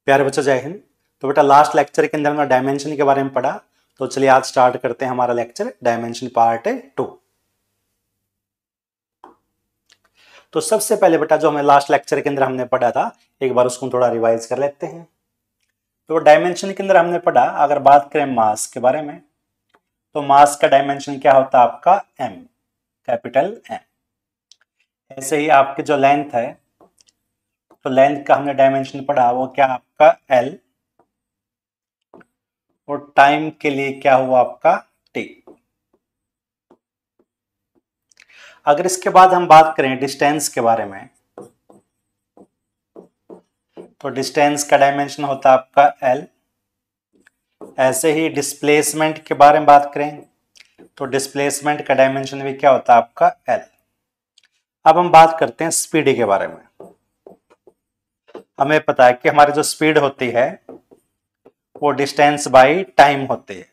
प्यारे बच्चों जय हिंद। तो बेटा लास्ट लेक्चर के अंदर हमने डायमेंशन के बारे में पढ़ा, तो चलिए आज स्टार्ट करते हैं हमारा लेक्चर डायमेंशन पार्ट 2। तो सबसे पहले बेटा जो हमें लास्ट लेक्चर के अंदर हमने पढ़ा था, एक बार उसको थोड़ा रिवाइज कर लेते हैं। तो डायमेंशन के अंदर हमने पढ़ा, अगर बात करें मास के बारे में, तो मास का डायमेंशन क्या होता है आपका m, कैपिटल M। ऐसे ही आपकी जो लेंथ है, तो लेंथ का हमने डायमेंशन पढ़ा, वो क्या आपका L, और टाइम के लिए क्या हुआ आपका T। अगर इसके बाद हम बात करें डिस्टेंस के बारे में, तो डिस्टेंस का डायमेंशन होता है आपका L। ऐसे ही डिस्प्लेसमेंट के बारे में बात करें, तो डिस्प्लेसमेंट का डायमेंशन भी क्या होता है आपका L। अब हम बात करते हैं स्पीड के बारे में। हमें पता है कि हमारी जो स्पीड होती है वो डिस्टेंस बाई टाइम होती है।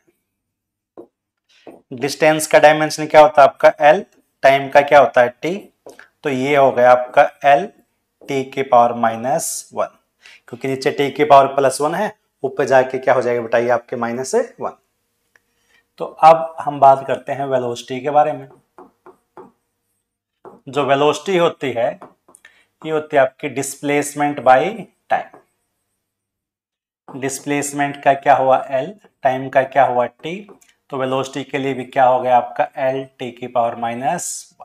डिस्टेंस का डायमेंशन क्या होता है आपका L, टाइम का क्या होता है T। तो ये हो गया आपका L T की पावर -1, क्योंकि नीचे T की पावर +1 है, ऊपर जाके क्या हो जाएगा बेटा ये आपके -1। तो अब हम बात करते हैं वेलोसिटी के बारे में। जो वेलोसिटी होती है ये होती है आपकी डिस्प्लेसमेंट बाई टाइम। डिस्प्लेसमेंट का क्या हुआ L, टाइम का क्या हुआ T। तो वेलोसिटी के लिए भी क्या हो गया आपका L T की पावर -1।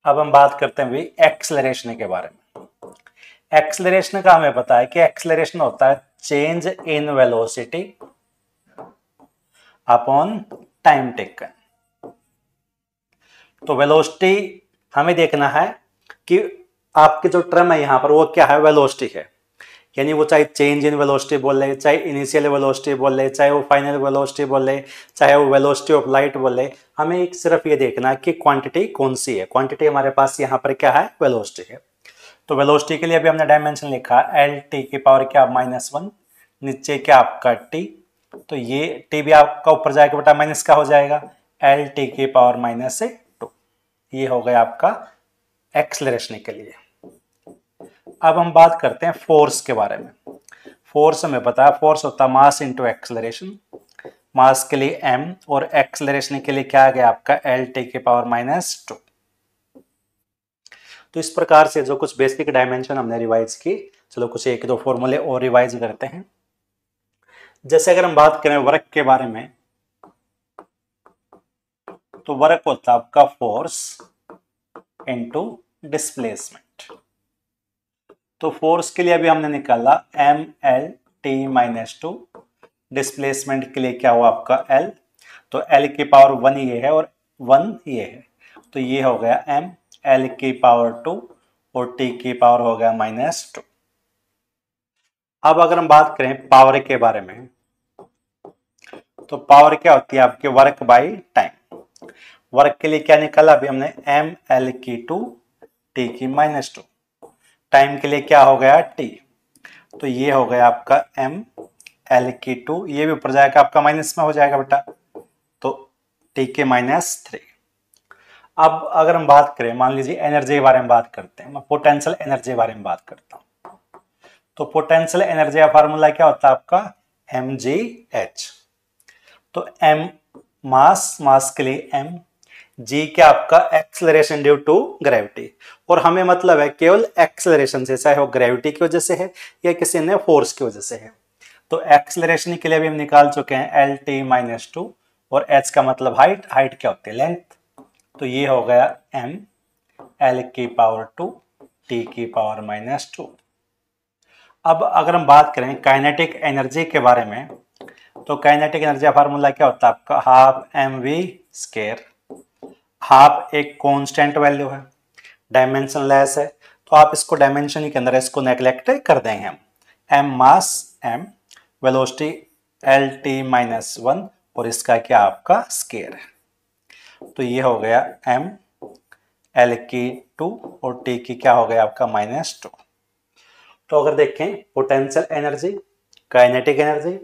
अब हम बात करते हैं भी एक्सेलरेशन के बारे में। एक्सेलरेशन का हमें पता है कि एक्सेलरेशन होता है change in velocity upon time taken. तो वेलोसिटी हमें देखना है कि आपकी जो टर्म है यहां पर वो क्या है, वेलोसिटी है। यानी वो चाहे चेंज इन वेलोसिटी बोल रहे, चाहे इनिशियल वेलोसिटी बोल रहे, चाहे वो फाइनल वेलोसिटी बोल रहे, चाहे वो वेलोसिटी ऑफ लाइट बोल रहे, हमें एक सिर्फ ये देखना है कि क्वांटिटी कौन सी है। क्वांटिटी हमारे पास यहाँ पर क्या है, वेलोसिटी है। तो वेलोसिटी के लिए भी हमने डायमेंशन लिखा L T की पावर क्या -1, नीचे क्या आपका T। तो ये T भी आपका ऊपर जाएगा बेटा माइनस का हो जाएगा, L T की पावर -2। ये हो गया आपका एक्सेलरेशन के लिए। अब हम बात करते हैं फोर्स के बारे में। फोर्स हमें पता है, फोर्स होता है मास इंटू एक्सेलरेशन। मास के लिए m और एक्सेलरेशन के लिए क्या आ गया आपका L T की पावर -2। तो इस प्रकार से जो कुछ बेसिक डायमेंशन हमने रिवाइज की, चलो कुछ एक दो फॉर्मूले और रिवाइज करते हैं। जैसे अगर हम बात करें वर्क के बारे में, तो वर्क होता है आपका फोर्स इनटू डिस्प्लेसमेंट। तो फोर्स के लिए अभी हमने निकाला mL T -2, डिस्प्लेसमेंट के लिए क्या हुआ आपका L। तो L की पावर 1 ये है और 1 ये है, तो ये हो गया m L की पावर 2 और T की पावर हो गया -2। अब अगर हम बात करें पावर के बारे में, तो पावर क्या होती है आपके वर्क बाई टाइम। वर्क के लिए क्या निकाला अभी हमने m L की 2 T की -2। टाइम के लिए क्या हो गया T। तो ये हो गया आपका m L की 2, ये भी ऊपर जाएगा आपका माइनस में हो जाएगा बेटा, तो T के -3। अब अगर हम बात करें, मान लीजिए एनर्जी के बारे में बात करते हैं, मैं पोटेंशियल एनर्जी के बारे में बात करता हूं। तो पोटेंशियल एनर्जी का फार्मूला क्या होता है आपका mgh। तो m मास, मास के लिए m, g क्या आपका एक्सेलरेशन ड्यू टू ग्रेविटी। और हमें मतलब है केवल एक्सेलरेशन से, चाहे वो ग्रेविटी की वजह से है या किसी ने फोर्स की वजह से है। तो एक्सेलरेशन के लिए भी हम निकाल चुके हैं L T -2, और h का मतलब हाइट, हाइट क्या होती है लेंथ। तो ये हो गया m L की पावर 2 T की पावर -2। अब अगर हम बात करें काइनेटिक एनर्जी के बारे में, तो काइनेटिक एनर्जी का फार्मूला क्या होता है आपका ½ mv²। हाफ एक कांस्टेंट वैल्यू है, डायमेंशन लेस है, तो आप इसको डायमेंशन के अंदर इसको नेग्लेक्ट कर देंगे हम। m मास m, वेलोसिटी L T -1, और इसका क्या आपका स्केयर है। तो ये हो गया m L की 2 और T की क्या हो गया आपका -2। तो अगर देखें पोटेंशियल एनर्जी, काइनेटिक एनर्जी,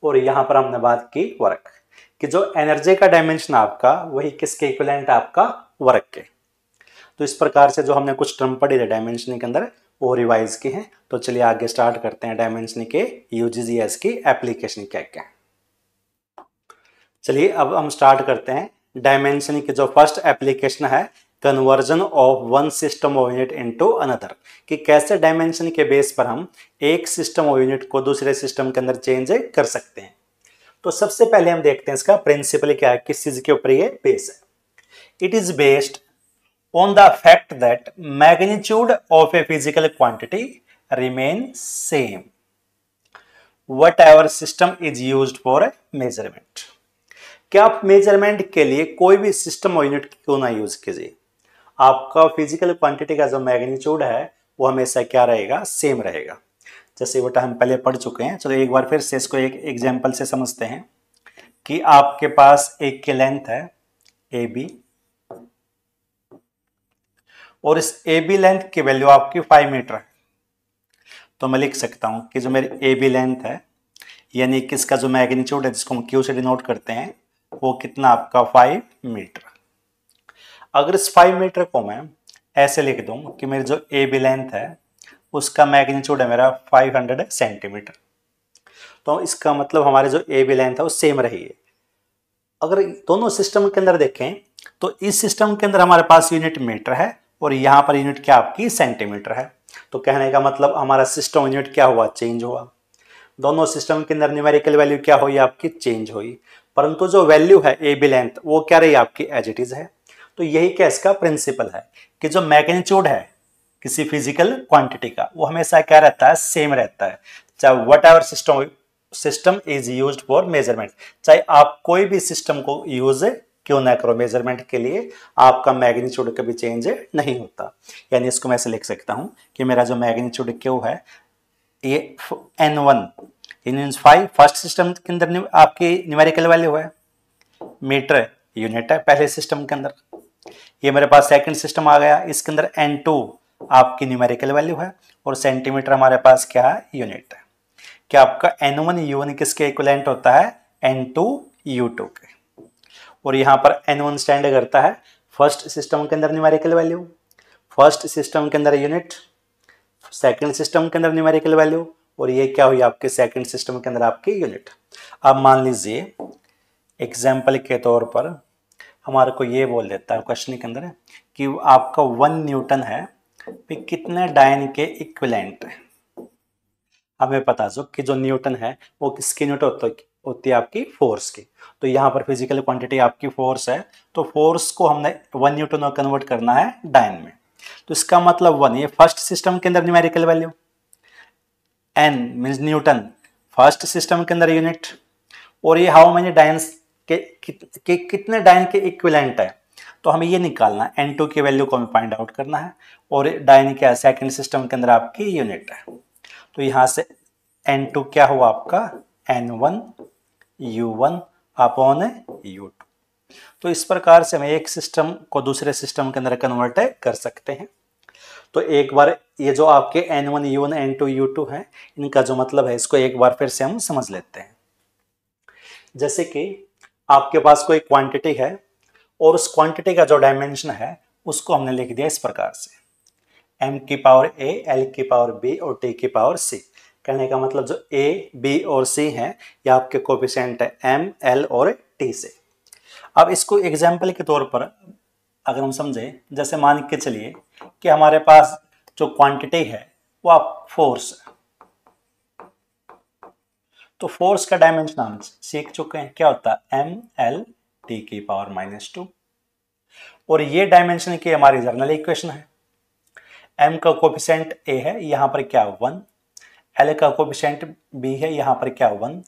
और यहां पर हमने बात की वर्क, कि जो एनर्जी का डायमेंशन आपका वही किसके इक्विवेलेंट आपका वर्क के। तो इस प्रकार से जो हमने कुछ टर्म पढ़ी थे डायमेंशन के अंदर, वो रिवाइज की हैं। तो चलिए आगे स्टार्ट करते हैं डायमेंशनिंग के यूजीसीएस की एप्लीकेशन क्या क्या। चलिए अब हम स्टार्ट करते हैं डायमेंशनिंग की जो फर्स्ट एप्लीकेशन है, conversion of one system of unit into another, कि कैसे डायमेंशन के बेस पर हम एक सिस्टम ऑफ यूनिट को दूसरे सिस्टम के अंदर चेंज कर सकते हैं। तो सबसे पहले हम देखते हैं इसका प्रिंसिपल क्या है, किस चीज के ऊपर ये बेस है। It is based on the fact that magnitude of a physical quantity remain same whatever system is used for a measurement। क्या आप मेजरमेंट के लिए कोई भी सिस्टम और यूनिट क्यों ना यूज कीजिए, आपका फिजिकल क्वांटिटी का जो मैग्नीट्यूड है वो हमेशा क्या रहेगा, सेम रहेगा। जैसे बेटा हम पहले पढ़ चुके हैं, चलो एक बार फिर से इसको एक एग्जांपल से समझते हैं कि आपके पास एक की लेंथ है ए बी और इस ए बी लेंथ की वैल्यू आपकी 5 मीटर है। तो मैं लिख सकता हूं कि जो मेरी ए बी लेंथ है यानी कि इसका जो मैग्नीट्यूड है जिसको हम क्यू से डिनोट करते हैं वो कितना आपका 5 मीटर। अगर इस 5 मीटर को मैं ऐसे लिख दूं कि मेरी जो ए बी लेंथ है उसका मैग्नीट्यूड है मेरा 500 सेंटीमीटर, तो इसका मतलब हमारे जो ए बी लेंथ है वो सेम रही है। अगर दोनों सिस्टम के अंदर देखें तो इस सिस्टम के अंदर हमारे पास यूनिट मीटर है और यहाँ पर यूनिट क्या आपकी सेंटीमीटर है। तो कहने का मतलब हमारा सिस्टम यूनिट क्या हुआ, चेंज हुआ। दोनों सिस्टम के अंदर न्यूमेरिकल वैल्यू क्या हुई आपकी, चेंज हुई, परंतु जो वैल्यू है ए बी लेंथ वो क्या रही आपकी, एज इट इज है। तो यही क्या इसका प्रिंसिपल है कि जो मैग्नीट्यूड है किसी फिजिकल क्वांटिटी का वो हमेशा क्या रहता है, सेम रहता है, चाहे what ever system is used for measurement, चाहे आप कोई भी सिस्टम को यूज क्यों ना करो मेजरमेंट के लिए, आपका मैग्नीट्यूड कभी चेंज नहीं होता। यानी इसको मैं ऐसे लिख सकता हूं कि मेरा जो मैग्नीट्यूड क्यू है ये n1 इन 5 फर्स्ट सिस्टम के अंदर आपकी न्यूमेरिकल वैल्यू है, मीटर यूनिट है पहले सिस्टम के अंदर। ये मेरे पास सेकंड सिस्टम आ गया, इसके अंदर n2 आपकी न्यूमेरिकल वैल्यू है और सेंटीमीटर हमारे पास क्या है, यूनिट है। क्या आपका n1 u1 किसके इक्विवेलेंट होता है, n2 u2 के। और यहां पर n1 स्टैंड करता है फर्स्ट सिस्टम के अंदर न्यूमेरिकल वैल्यू, फर्स्ट सिस्टम के अंदर यूनिट, सेकंड सिस्टम के अंदर न्यूमेरिकल वैल्यू, और ये क्या हुई आपके सेकंड सिस्टम के अंदर आपकी यूनिट। अब मान लीजिए एग्जाम्पल के तौर पर हमारे को ये बोल देता है क्वेश्चन के अंदर कि आपका 1 न्यूटन है तो कितने डायन के इक्विवेलेंट है। हमें पता जो कि जो न्यूटन है वो किसकी यूनिट होती है आपकी, फोर्स की। तो यहाँ पर फिजिकल क्वांटिटी आपकी फोर्स है, तो फोर्स को हमने 1 न्यूटन में कन्वर्ट करना है डायन में। तो इसका मतलब 1 ये फर्स्ट सिस्टम के अंदर numerical value, n means Newton first system के अंदर यूनिट, और ये हाउ मेनी डायन्स के कितने डायन के इक्विवेलेंट है। तो हमें ये निकालना है, n2 की वैल्यू को हमें फाइंड आउट करना है, और डायन क्या है सेकंड सिस्टम के अंदर आपकी यूनिट है। तो यहां से n2 क्या हुआ आपका, n1 u1 अपॉन u2। तो इस प्रकार से हम एक सिस्टम को दूसरे सिस्टम के अंदर कन्वर्ट कर सकते हैं। तो एक बार ये जो आपके n1 u1 n2 u2 है इनका जो मतलब है इसको एक बार फिर से हम समझ लेते हैं। जैसे कि आपके पास कोई क्वांटिटी है और उस क्वांटिटी का जो डायमेंशन है उसको हमने लिख दिया इस प्रकार से, m की पावर a, l की पावर b और t की पावर c। कहने का मतलब जो a, b और c है ये आपके कोएफिशिएंट है m, l और t से। अब इसको एग्जाम्पल के तौर पर अगर हम समझे, जैसे मान के चलिए कि हमारे पास जो क्वांटिटी है वो आप फोर्स है, तो फोर्स का डायमेंशन हम सीख चुके हैं क्या होता है, m l t की पावर -2, और ये डायमेंशन की हमारी जर्नल इक्वेशन है। m का कोएफिशिएंट a है, यहाँ पर क्या 1, l का कोएफिशिएंट b है, यहाँ पर क्या 1,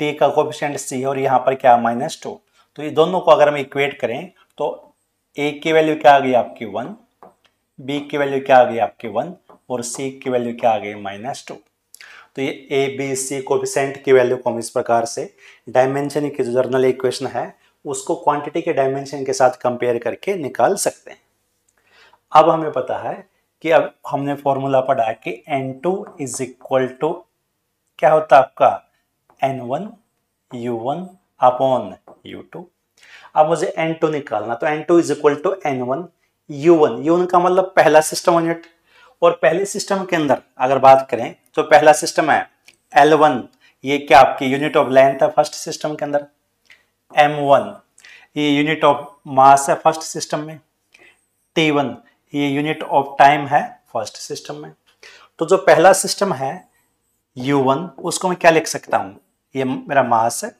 t का कोएफिशिएंट c है और यहाँ पर क्या -2। तो ये दोनों को अगर हम इक्वेट करें तो a की वैल्यू क्या आ गई आपकी 1, b की वैल्यू क्या आ गई आपकी 1 और c की वैल्यू क्या आ गई -2। तो ये a b c कोएफिशिएंट की वैल्यू को हम इस प्रकार से डायमेंशन की जो जर्नल इक्वेशन है उसको क्वांटिटी के डायमेंशन के साथ कंपेयर करके निकाल सकते हैं। अब हमें पता है कि अब हमने फॉर्मूला पढ़ा है कि n2 इज इक्वल टू क्या होता है आपका n1 u1 अपॉन u2। अब मुझे n2 निकालना, तो n2 is equal to n1 u1 का मतलब पहला सिस्टम यूनिट, और पहले सिस्टम के अंदर अगर बात करें तो पहला सिस्टम है L1, ये क्या आपकी यूनिट ऑफ लेंथ है फर्स्ट सिस्टम के अंदर। M1 ये यूनिट ऑफ मास है फर्स्ट सिस्टम में। T1 ये यूनिट ऑफ टाइम है फर्स्ट सिस्टम में। तो जो पहला सिस्टम है U1 उसको मैं क्या लिख सकता हूं, ये मेरा मास है,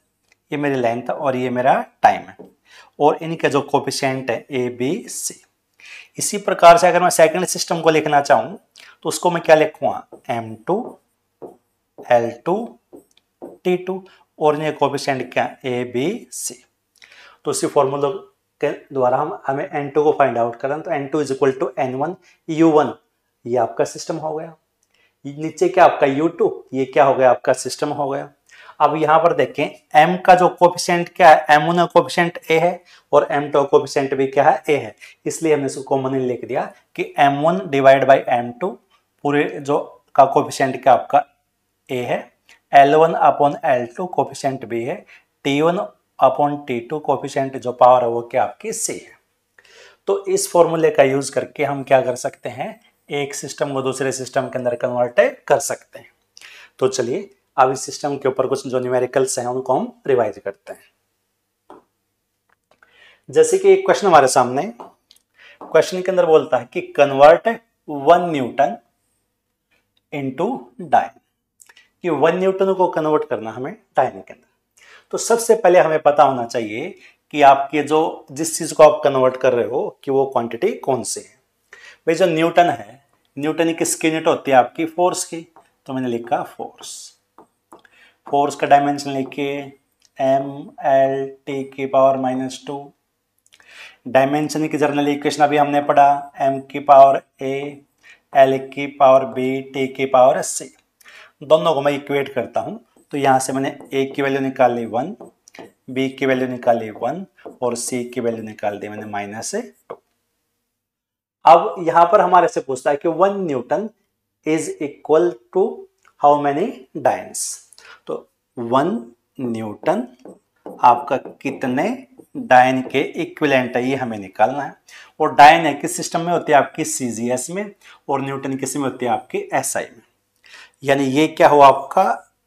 ये मेरी लेंथ है और ये मेरा टाइम है, और इनका जो कोफिशिएंट है ABC। इसी प्रकार से अगर मैं सेकंड सिस्टम को लिखना चाहूं तो उसको मैं क्या लिखूंगा, M2 L2 T2, और इनके कोफिशिएंट क्या ABC। तो इसी फॉर्मूला के द्वारा हमें N2 को फाइंड आउट करना, तो N2 is equal to N1 U1, ये आपका सिस्टम हो गया। नीचे क्या आपका U2, ये क्या हो गया आपका सिस्टम हो गया। अब यहां पर देखें M का जो कोफिशिएंट क्या है, M1 का कोफिशिएंट A है और M2 का कोफिशिएंट भी क्या है, A है, इसलिए हमने इसको कॉमनली लिख दिया कि M1 डिवाइड बाई M2 पूरे जो का कोफिशिएंट क्या आपका A है, L1 upon L2 coefficient B है, T1 अपॉन T2 कोफिशिएंट जो पावर है वो क्या आपकी C है। तो इस फॉर्मूले का यूज करके हम क्या कर सकते हैं, एक सिस्टम को दूसरे सिस्टम के अंदर कन्वर्ट कर सकते हैं। तो चलिए अब इस सिस्टम के ऊपर कुछ जो न्यूमेरिकल्स हैं उनको हम रिवाइज करते हैं। जैसे कि एक क्वेश्चन हमारे सामने, क्वेश्चन के अंदर बोलता है कि कन्वर्ट 1 न्यूटन इनटू डायन, कि 1 न्यूटन को कन्वर्ट करना हमें डायन के अंदर। तो सबसे पहले हमें पता होना चाहिए कि आपके जो जिस चीज को आप कन्वर्ट कर रहे हो कि वो क्वांटिटी कौन सी है। भाई जो न्यूटन है, न्यूटन किसकी यूनिट होती है आपकी, फोर्स की, तो मैंने लिखा फोर्स। फोर्स का डायमेंशन लिखिए mL/T⁻²। डायमेंशन की जर्नल इक्वेशन अभी हमने पढ़ा m⁴A L⁴B T⁻C। दोनों को मैं इक्वेट करता हूं, तो यहां से मैंने A की वैल्यू निकाली 1, B की वैल्यू निकाली 1 और C की वैल्यू निकाल दी मैंने -2। अब यहां पर हमारे से पूछता है कि 1 newton is equal to how many dynes. तो 1 न्यूटन आपका कितने डायन के इक्विवेलेंट है ये हमें निकालना है। और डायन है किस सिस्टम में होती है आपकी, CGS में, और न्यूटन किस में होती है आपकी, SI में। यानी ये क्या हुआ आपका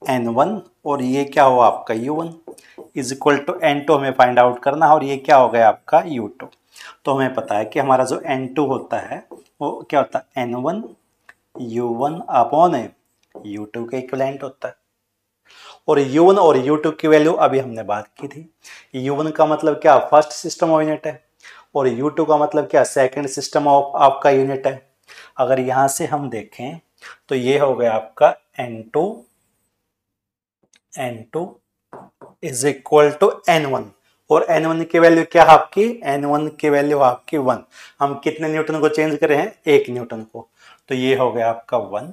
N1 और ये क्या हुआ आपका U1 is equal to N2 हमें फाइंड आउट करना है, और ये क्या हो गया आपका U2। तो हमें पता है कि हमारा जो N2 होता है वो क्या होता है, N1 U1 अपॉन U2 के इक्विवेलेंट होता है। और U1 और U2 की वैल्यू अभी हमने बात की थी। U1 का मतलब क्या, फर्स्ट सिस्टम ऑफ यूनिट है, और U2 का मतलब क्या, सेकंड सिस्टम ऑफ आपका यूनिट है। अगर यहां से हम देखें तो ये हो गया आपका N2 is equal to N1, और N1 की वैल्यू क्या है आपकी, N1 की वैल्यू आपकी 1। हम कितने न्यूटन को चेंज कर रहे हैं, 1 न्यूटन को, तो ये हो गया आपका 1।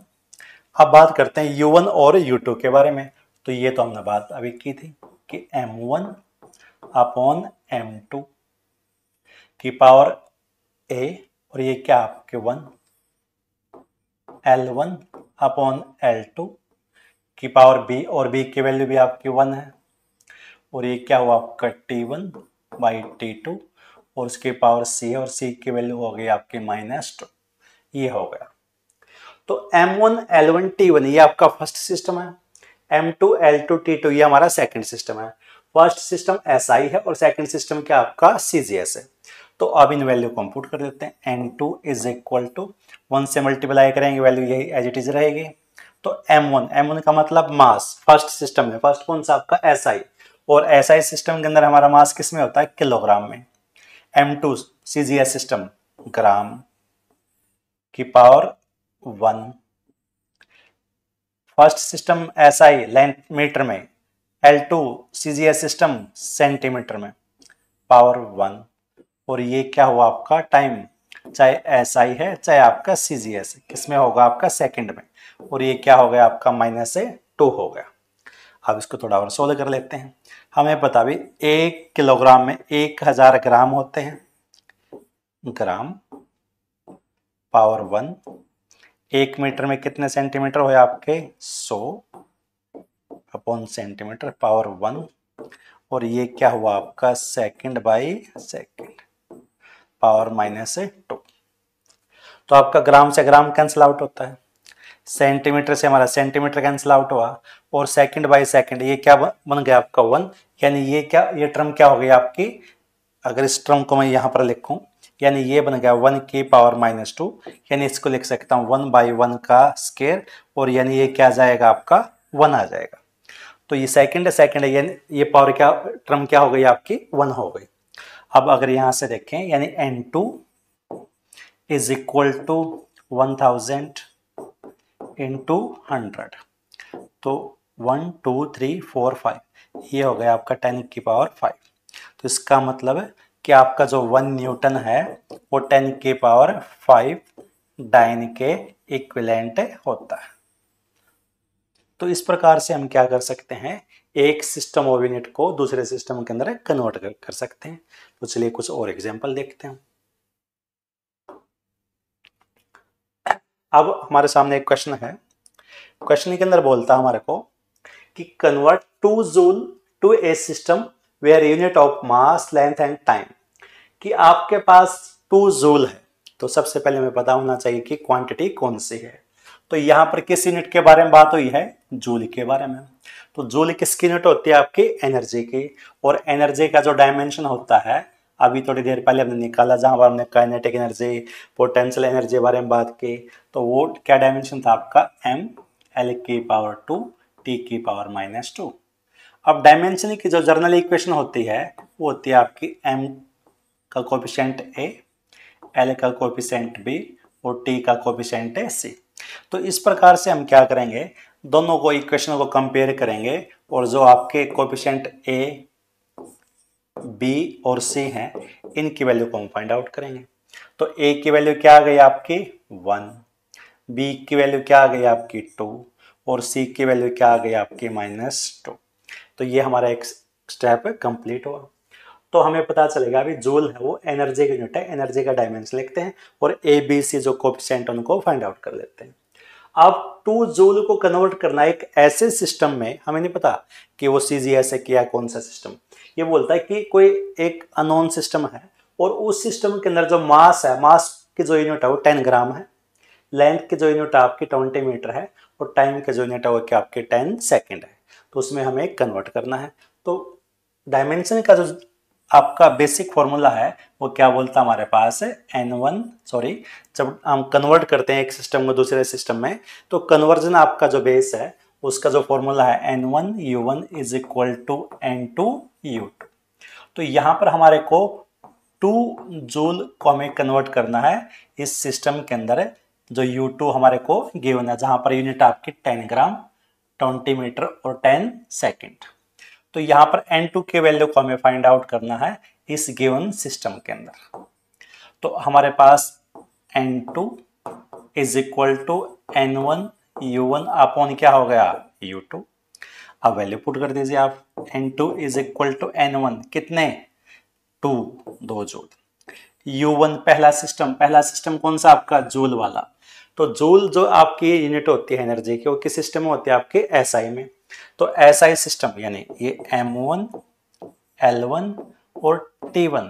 अब बात करते हैं U1 और U2 के बारे में। तो ये तो हमने बात अभी की थी कि M1 अपॉन M2 की पावर A, और ये क्या आपके 1, L1 अपॉन L2 की पावर B, और B की वैल्यू भी आपकी 1 है, और ये क्या हुआ आपका T1 बाई T2, और उसकी पावर C है, और C की वैल्यू हो गई आपकी -2। ये हो गया। तो M1 L1 T1 ये आपका फर्स्ट सिस्टम है, M2 L2 T2 ये हमारा सेकंड सिस्टम है। फर्स्ट सिस्टम SI है और सेकंड सिस्टम क्या आपका CGS है। तो अब इन वैल्यू को पुट कर देते हैं। N2 इज इक्वल टू 1 से मल्टीप्लाई करेंगे, वैल्यू यही एज इट इज रहेगी। तो M1 का मतलब मास, फर्स्ट सिस्टम में, फर्स्ट कौन सा आपका SI, और SI सिस्टम के अंदर हमारा मास किस में होता है, किलोग्राम में। M2 CGS सिस्टम ग्राम की power 1, first system SI length metre में, L2 CGS सिस्टम सेंटीमीटर में, पावर 1, और ये क्या हुआ आपका टाइम, चाहे SI है चाहे आपका CGS है, किसमें होगा आपका सेकंड में, और ये क्या हो गया आपका -2 हो गया। अब इसको थोड़ा और सोल्व कर लेते हैं। हमें पता भी 1 किलोग्राम में 1000 ग्राम होते हैं, ग्राम पावर 1, 1 मीटर में कितने सेंटीमीटर हुए आपके 100 अपॉन सेंटीमीटर पावर 1, और ये क्या हुआ आपका सेकंड बाई सेकंड पावर -2। तो आपका ग्राम से ग्राम कैंसिल आउट होता है, सेंटीमीटर से हमारा सेंटीमीटर कैंसिल आउट हुआ, और सेकंड बाय सेकंड ये क्या बन गया आपका 1, यानी ये टर्म क्या हो गई आपकी, अगर इस टर्म को मैं यहाँ पर लिखूं, यानी ये बन गया 1 की पावर -2, यानी इसको लिख सकता हूँ 1/1 का स्क्वायर, और यानी ये क्या जाएगा आपका 1 आ जाएगा। तो ये सेकंड है, यानी ये पावर क्या टर्म क्या हो गई आपकी 1 हो गई। अब अगर यहां से देखें, यानी N2 is equal to 1000 into 100, तो 1 2 3 4 5 ये हो गया आपका 10 की पावर 5। तो इसका मतलब है कि आपका जो 1 न्यूटन है वो 10 की पावर 5 डाइन के इक्विवेलेंट होता है। तो इस प्रकार से हम क्या कर सकते हैं, एक सिस्टम ऑफ यूनिट को दूसरे सिस्टम के अंदर कन्वर्ट कर सकते हैं। तो चलिए कुछ और एग्जांपल देखते हैं। अब हमारे सामने एक क्वेश्चन है, क्वेश्चन के अंदर बोलता है हमारे को कि convert 2 joule to a system where unit of mass length and time, कि आपके पास 2 जूल है, तो सबसे पहले हमें पता होना चाहिए कि क्वांटिटी कौन सी है। तो यहां पर किस यूनिट के बारे में बात हुई है, जूल के बारे में। तो जूल किसकी यूनिट होती है आपकी, एनर्जी की, और एनर्जी का जो डायमेंशन होता है अभी थोड़ी देर पहले हमने निकाला, जहां पर हमने काइनेटिक एनर्जी पोटेंशियल एनर्जी के बारे में बात की, तो वो क्या डायमेंशन था आपका m l की पावर 2 t की पावर -2। अब डायमेंशन की जो जर्नल इक्वेशन होती है वो होती है आपकी m का कोएफिशिएंट a, l का कोएफिशिएंट b और t का कोएफिशिएंट c। तो इस प्रकार से हम क्या करेंगे, दोनों को इक्वेशन को कंपेयर करेंगे, और जो आपके कोएफिशिएंट a, b और c हैं इनकी वैल्यू को हम फाइंड आउट करेंगे। तो a की वैल्यू क्या आ गई आपकी 1, b की वैल्यू क्या आ गई आपकी 2, और c की वैल्यू क्या आ गई आपकी -2। तो ये हमारा एक स्टेप कंप्लीट हुआ। तो हमें पता चलेगा अभी जूल है वो एनर्जी की यूनिट है, एनर्जी का डायमेंशन लिखते हैं और ए बी सी जो कोएफिशिएंट उनको फाइंड आउट कर लेते हैं। अब 2 जूल को कन्वर्ट करना एक ऐसे सिस्टम में, हमें नहीं पता कि वो सीजीएस है क्या कौन सा सिस्टम, ये बोलता है कि कोई एक अननोन सिस्टम है और उस सिस्टम के अंदर जो मास है, मास की जो यूनिट है वो 10 ग्राम है, लेंथ की जो यूनिट आपकी 20 मीटर है, और टाइम की जो यूनिट है वो क्या आपकी 10 सेकेंड है। तो उसमें हमें कन्वर्ट करना है। तो डायमेंशन का जो आपका बेसिक फॉर्मूला है वो क्या बोलता है हमारे पास है जब हम कन्वर्ट करते हैं एक सिस्टम को दूसरे सिस्टम में, तो कन्वर्जन आपका जो बेस है उसका जो फॉर्मूला है N1U1 is equal to N2U2। तो यहां पर हमारे को 2 जूल को हमें कन्वर्ट करना है इस सिस्टम के अंदर, जो U2 हमारे को गिवन है, जहां पर यूनिट आपकी 10 ग्राम 20 मीटर और 10 सेकेंड। तो यहां पर N2 के वैल्यू को हमें फाइंड आउट करना है इस गिवन सिस्टम के अंदर। तो हमारे पास N2 is equal to N1U1 upon क्या हो गया U2। अब वैल्यू पुट कर दीजिए आप, N2 is equal to N1 कितने 2 जूल, U1 पहला सिस्टम कौन सा आपका जूल वाला। तो जूल जो आपकी यूनिट होती है एनर्जी की वो किस सिस्टम में होती है आपके एसआई में। तो एसआई सिस्टम यानी ये M1 L1 और T1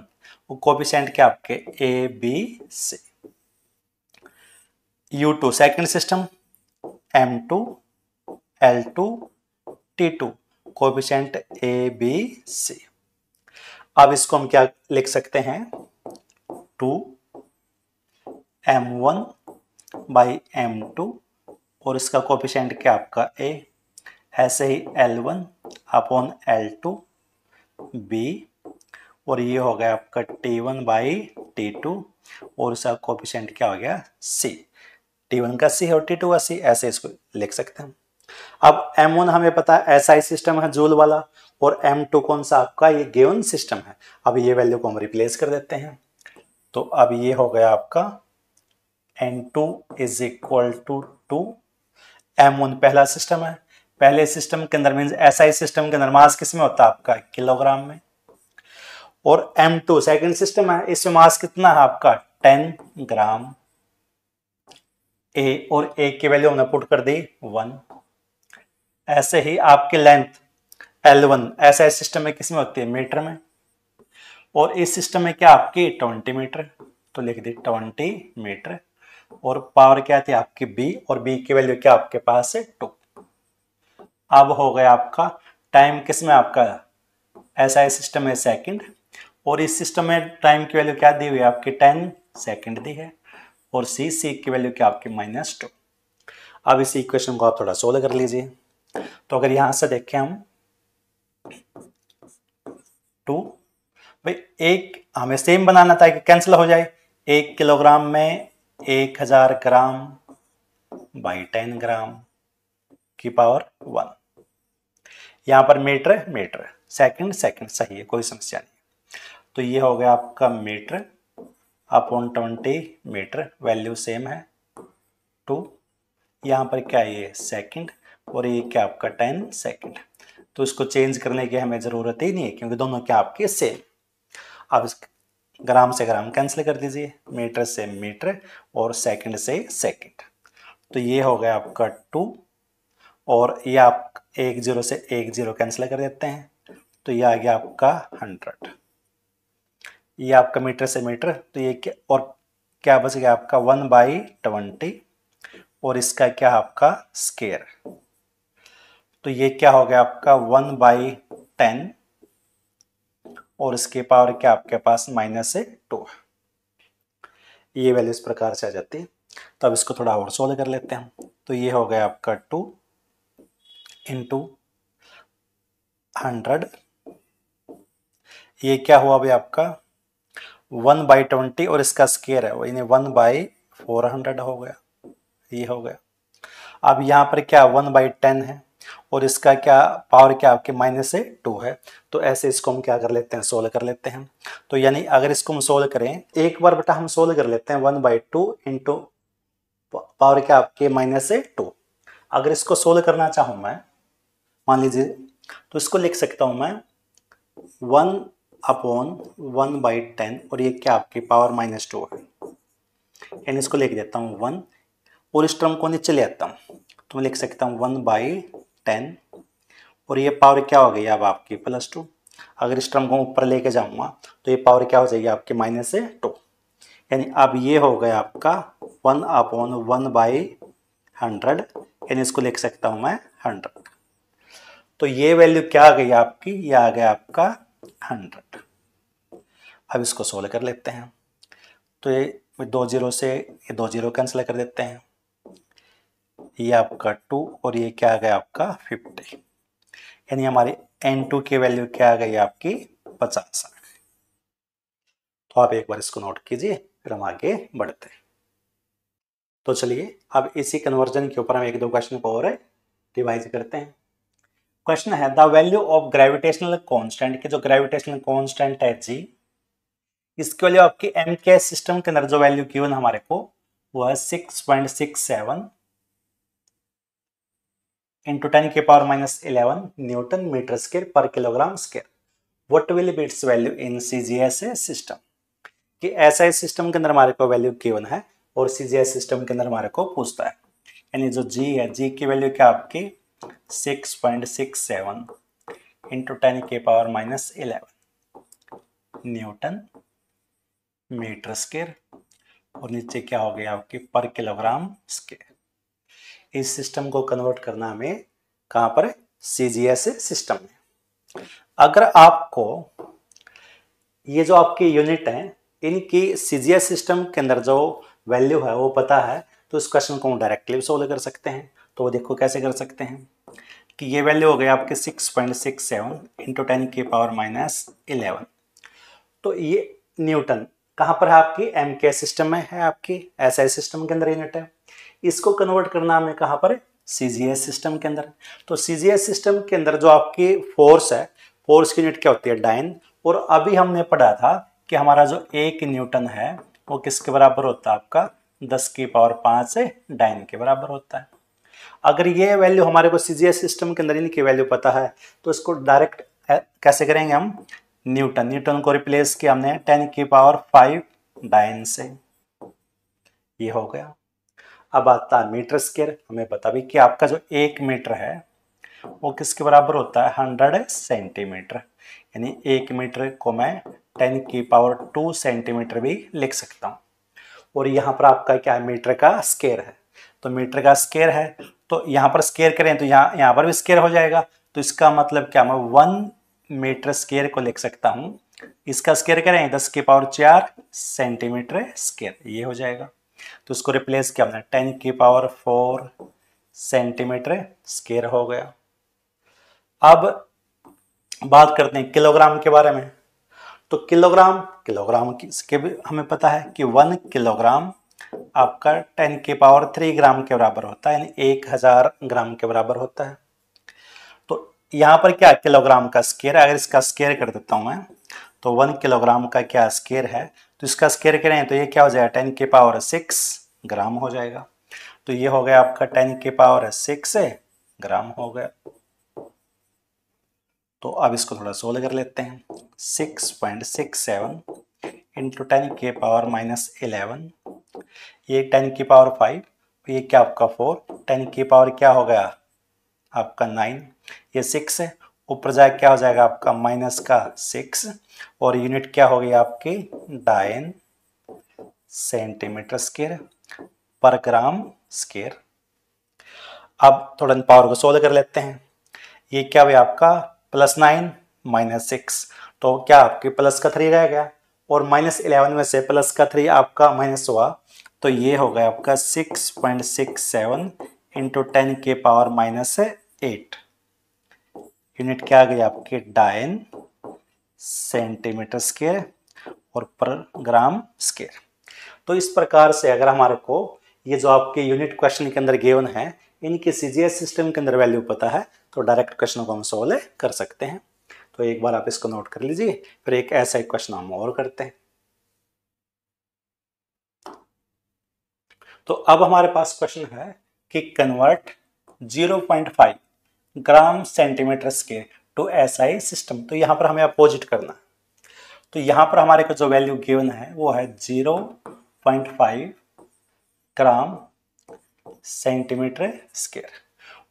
वो कोएफिशिएंट क्या आपके A B C. U2 second system M2 L2 T2 coefficient A B C. अब इसको हम क्या लिख सकते हैं 2 M1 बाई M2 और इसका कोएफिशिएंट क्या आपका A, ऐसे ही L1 अपॉन L2 B, और ये हो गया आपका T1 बाई T2 और इसका कोएफिशिएंट क्या हो गया C, T1 का C और T2 का C, ऐसे इसको लिख सकते हैं। अब M1 हमें पता है SI सिस्टम है जूल वाला, और M2 कौन सा आपका ये गिवन सिस्टम है। अब ये वैल्यू को हम रिप्लेस कर देते हैं। तो अब ये हो गया आपका N2 is equal to 2, M1 पहला सिस्टम है, पहले सिस्टम के अंदर मींस SI सिस्टम के अंदर मास किस में होता है आपका किलोग्राम में, और M2 सेकंड सिस्टम है, इसमें मास कितना है आपका 10 ग्राम A, और A की वैल्यू हमने पुट कर दी 1। ऐसे ही आपकी लेंथ L1 SI सिस्टम में किस में होती है मीटर में, और इस सिस्टम में क्या आपकी 20 मीटर, तो लिख दी 20 मीटर। और पावर क्या थी आपकी b, और b की वैल्यू क्या आपके पास है 2। अब हो गया आपका टाइम किस में आपका SI सिस्टम में सेकंड, और इस सिस्टम में टाइम की वैल्यू क्या दी हुई है आपकी 10 सेकंड दी है, और C की वैल्यू क्या आपकी -2। अब इस इक्वेशन को आप थोड़ा सोल्व कर लीजिए। तो अगर यहां से देखें हम 2, भाई एक हमें सेम बनाना था कि कैंसिल हो जाए। 1 किलोग्राम में 1000 ग्राम बाई 10 ग्राम की पावर 1। यहां पर मीटर मीटर, सेकंड सेकंड, सही है, कोई समस्या नहीं। तो ये हो गया आपका metre upon 20 metre, value same है 2। यहाँ पर क्या है ये सेकंड, और ये क्या आपका 10 सेकंड। तो इसको चेंज करने की हमें ज़रूरत ही नहीं है क्योंकि दोनों क्या आपके सेम। अब इस ग्राम से ग्राम कैंसिल कर दीजिए, मीटर से मीटर और सेकंड से सेकंड। तो ये हो गया आपका 2, और ये आप 1 0 से 1 0 कैंसिल कर देते हैं, तो ये आ गया आपका 100। ये आपका मीटर से मीटर, तो ये क्या, और क्या बच गया आपका 1/20, और इसका क्या आपका स्केयर। तो ये क्या हो गया आपका 1/10, और इसके पावर क्या आपके पास -2। ये वैल्यू इस प्रकार से आ जाती है। तो अब इसको थोड़ा और सोल्व कर लेते हैं। तो ये हो गया आपका 2 इंटू 100, ये क्या हुआ भाई आपका 1/20, और इसका स्केयर है वो 1/400 हो गया, ये हो गया। अब यहाँ पर क्या 1/10 है, और इसका क्या पावर क्या आपके -2 है। तो ऐसे इसको हम क्या कर लेते हैं, सोल्व कर लेते हैं। तो यानी अगर इसको हम सोल्व करें, एक बार बेटा हम सोल्व कर लेते हैं 1/2 इंटू पावर क्या आपके -2। अगर इसको सोल्व करना चाहूँ मैं, मान लीजिए, तो इसको लिख सकता हूँ मैं 1/1/10, और ये क्या आपकी पावर -2 है, यानी इसको लिख देता हूँ 1, और इस टर्म को नीचे ले आता हूँ, तो मैं लिख सकता हूँ 1/10, और ये पावर क्या हो गई अब आपकी +2। अगर इस टर्म को ऊपर लेके जाऊंगा तो ये पावर क्या हो जाएगी आपकी -2, यानी अब ये हो गया आपका 1/1/100, यानी इसको लिख सकता हूँ मैं 100। तो ये वैल्यू क्या आ गई आपकी, ये आ गया आपका 100। अब इसको सोल्व कर लेते हैं। तो ये 2 0 से ये 2 0 कैंसिल कर देते हैं, ये आपका 2, और ये क्या आ गया आपका 50, यानी हमारी N2 की वैल्यू क्या आ गई आपकी 50 आ गई। तो आप एक बार इसको नोट कीजिए, फिर हम आगे बढ़ते हैं। तो चलिए अब इसी कन्वर्जन के ऊपर हम 1 2 क्वेश्चन को और रिवाइज करते हैं। क्वेश्चन है the value of gravitational constant, के जो ग्रेविटेशनल कांस्टेंट है जी, इसकी वैल्यू आपकी एम के सिस्टम के अंदर जो वैल्यू गिवन हमारे को वो है 6.67 इंटू 10⁻11 न्यूटन मीटर स्क्वायर पर kilogram square. What will be it's value in CGS system, कि ऐसा सिस्टम के अंदर हमारे को वैल्यू गिवन है और सीजीएस सिस्टम के अंदर हमारे को पूछता है, यानी जो जी है, जी की वैल्यू क्या आपकी 6.67 इंटू 10⁻11 न्यूटन मीटर स्क्वायर, और नीचे क्या हो गया आपकी पर किलोग्राम स्क्वायर। इस सिस्टम को कन्वर्ट करना हमें कहां पर, सीजीएस सिस्टम में। अगर आपको ये जो आपकी यूनिट है इनकी सीजीएस सिस्टम के अंदर जो वैल्यू है वो पता है, तो इस क्वेश्चन को हम डायरेक्टली सोल्व कर सकते हैं। तो वो देखो कैसे कर सकते हैं, कि ये वैल्यू हो गई आपके 6.67 इंटू 10⁻11। तो ये न्यूटन कहां पर है आपकी, एम के सिस्टम में है, आपकी एसआई सिस्टम के अंदर यूनिट है। इसको कन्वर्ट करना हमें कहां पर है, सीजीएस सिस्टम के अंदर। तो सीजीएस सिस्टम के अंदर जो आपकी फोर्स है, फोर्स की यूनिट क्या होती है, डाइन। और अभी हमने पढ़ा था कि हमारा जो 1 न्यूटन है वो किसके बराबर होता है, आपका 10⁵ से डाइन के बराबर होता है। अगर ये वैल्यू हमारे को सीजीएस सिस्टम के अंदर इनकी वैल्यू पता है, तो इसको डायरेक्ट कैसे करेंगे हम, न्यूटन, न्यूटन को रिप्लेस किया हमने 10⁵ डाइन से, ये हो गया। अब आता है मीटर स्क्वायर, हमें पता भी कि आपका जो 1 मीटर है वो किसके बराबर होता है, 100 सेंटीमीटर, यानी 1 मीटर को मैं 10⁻² सेंटीमीटर भी लिख सकता हूँ। और यहाँ पर आपका क्या है, मीटर का स्क्वायर है। तो मीटर का स्क्वायर है तो यहाँ पर स्क्वायर करें तो यहाँ पर भी स्क्वायर हो जाएगा। तो इसका मतलब क्या, मैं 1 मीटर स्क्वायर को लिख सकता हूँ, इसका स्क्वायर करें 10⁴ सेंटीमीटर स्क्वायर, ये हो जाएगा। तो इसको रिप्लेस किया हमने 10⁴ सेंटीमीटर स्क्वायर हो गया। अब बात करते हैं किलोग्राम के बारे में। तो किलोग्राम के भी हमें पता है कि 1 किलोग्राम आपका 10⁻³ ग्राम के बराबर होता है, यानी 1000 ग्राम के बराबर होता है। तो यहाँ पर क्या किलोग्राम का स्क्वायर, अगर इसका स्क्वायर कर देता हूं मैं, तो 1 किलोग्राम का क्या स्क्वायर है, तो इसका स्क्वायर करें तो ये क्या हो जाएगा, 10⁻6 ग्राम हो जाएगा। तो ये हो गया आपका 10⁻6 ग्राम हो गया। तो अब इसको थोड़ा सोल्व कर लेते हैं। 6.67 इंटू 10⁻11, ये 10⁵, ये क्या आपका 4, 10 क्या हो गया आपका 9, ये 6 है, ऊपर जाए क्या हो जाएगा आपका माइनस का 6, और यूनिट क्या हो गई आपकी डायन सेंटीमीटर स्क्वायर पर ग्राम स्क्वायर। अब थोड़ा पावर को सोल्व कर लेते हैं। ये क्या हुआ आपका +9 -6, तो क्या आपके प्लस का 3 रह गया, और -11 में से प्लस का 3 आपका माइनस हुआ, तो ये हो गया आपका 6.67 इंटू 10⁻8, यूनिट क्या आ गई आपके डायन सेंटीमीटर स्क्वायर और पर ग्राम स्क्वायर। तो इस प्रकार से अगर हमारे को ये जो आपके यूनिट क्वेश्चन के अंदर गिवन है, इनके सीजीएस सिस्टम के अंदर वैल्यू पता है, तो डायरेक्ट क्वेश्चन को हम सोल्व कर सकते हैं। तो एक बार आप इसको नोट कर लीजिए, फिर एक ऐसा क्वेश्चन हम और करते हैं। तो अब हमारे पास क्वेश्चन है कि convert 0.5 gram centimetre square to SI system. तो यहां पर हमें अपोजिट करना। तो यहां पर हमारे को जो वैल्यू गिवन है वो है 0.5 ग्राम सेंटीमीटर स्क्वायर,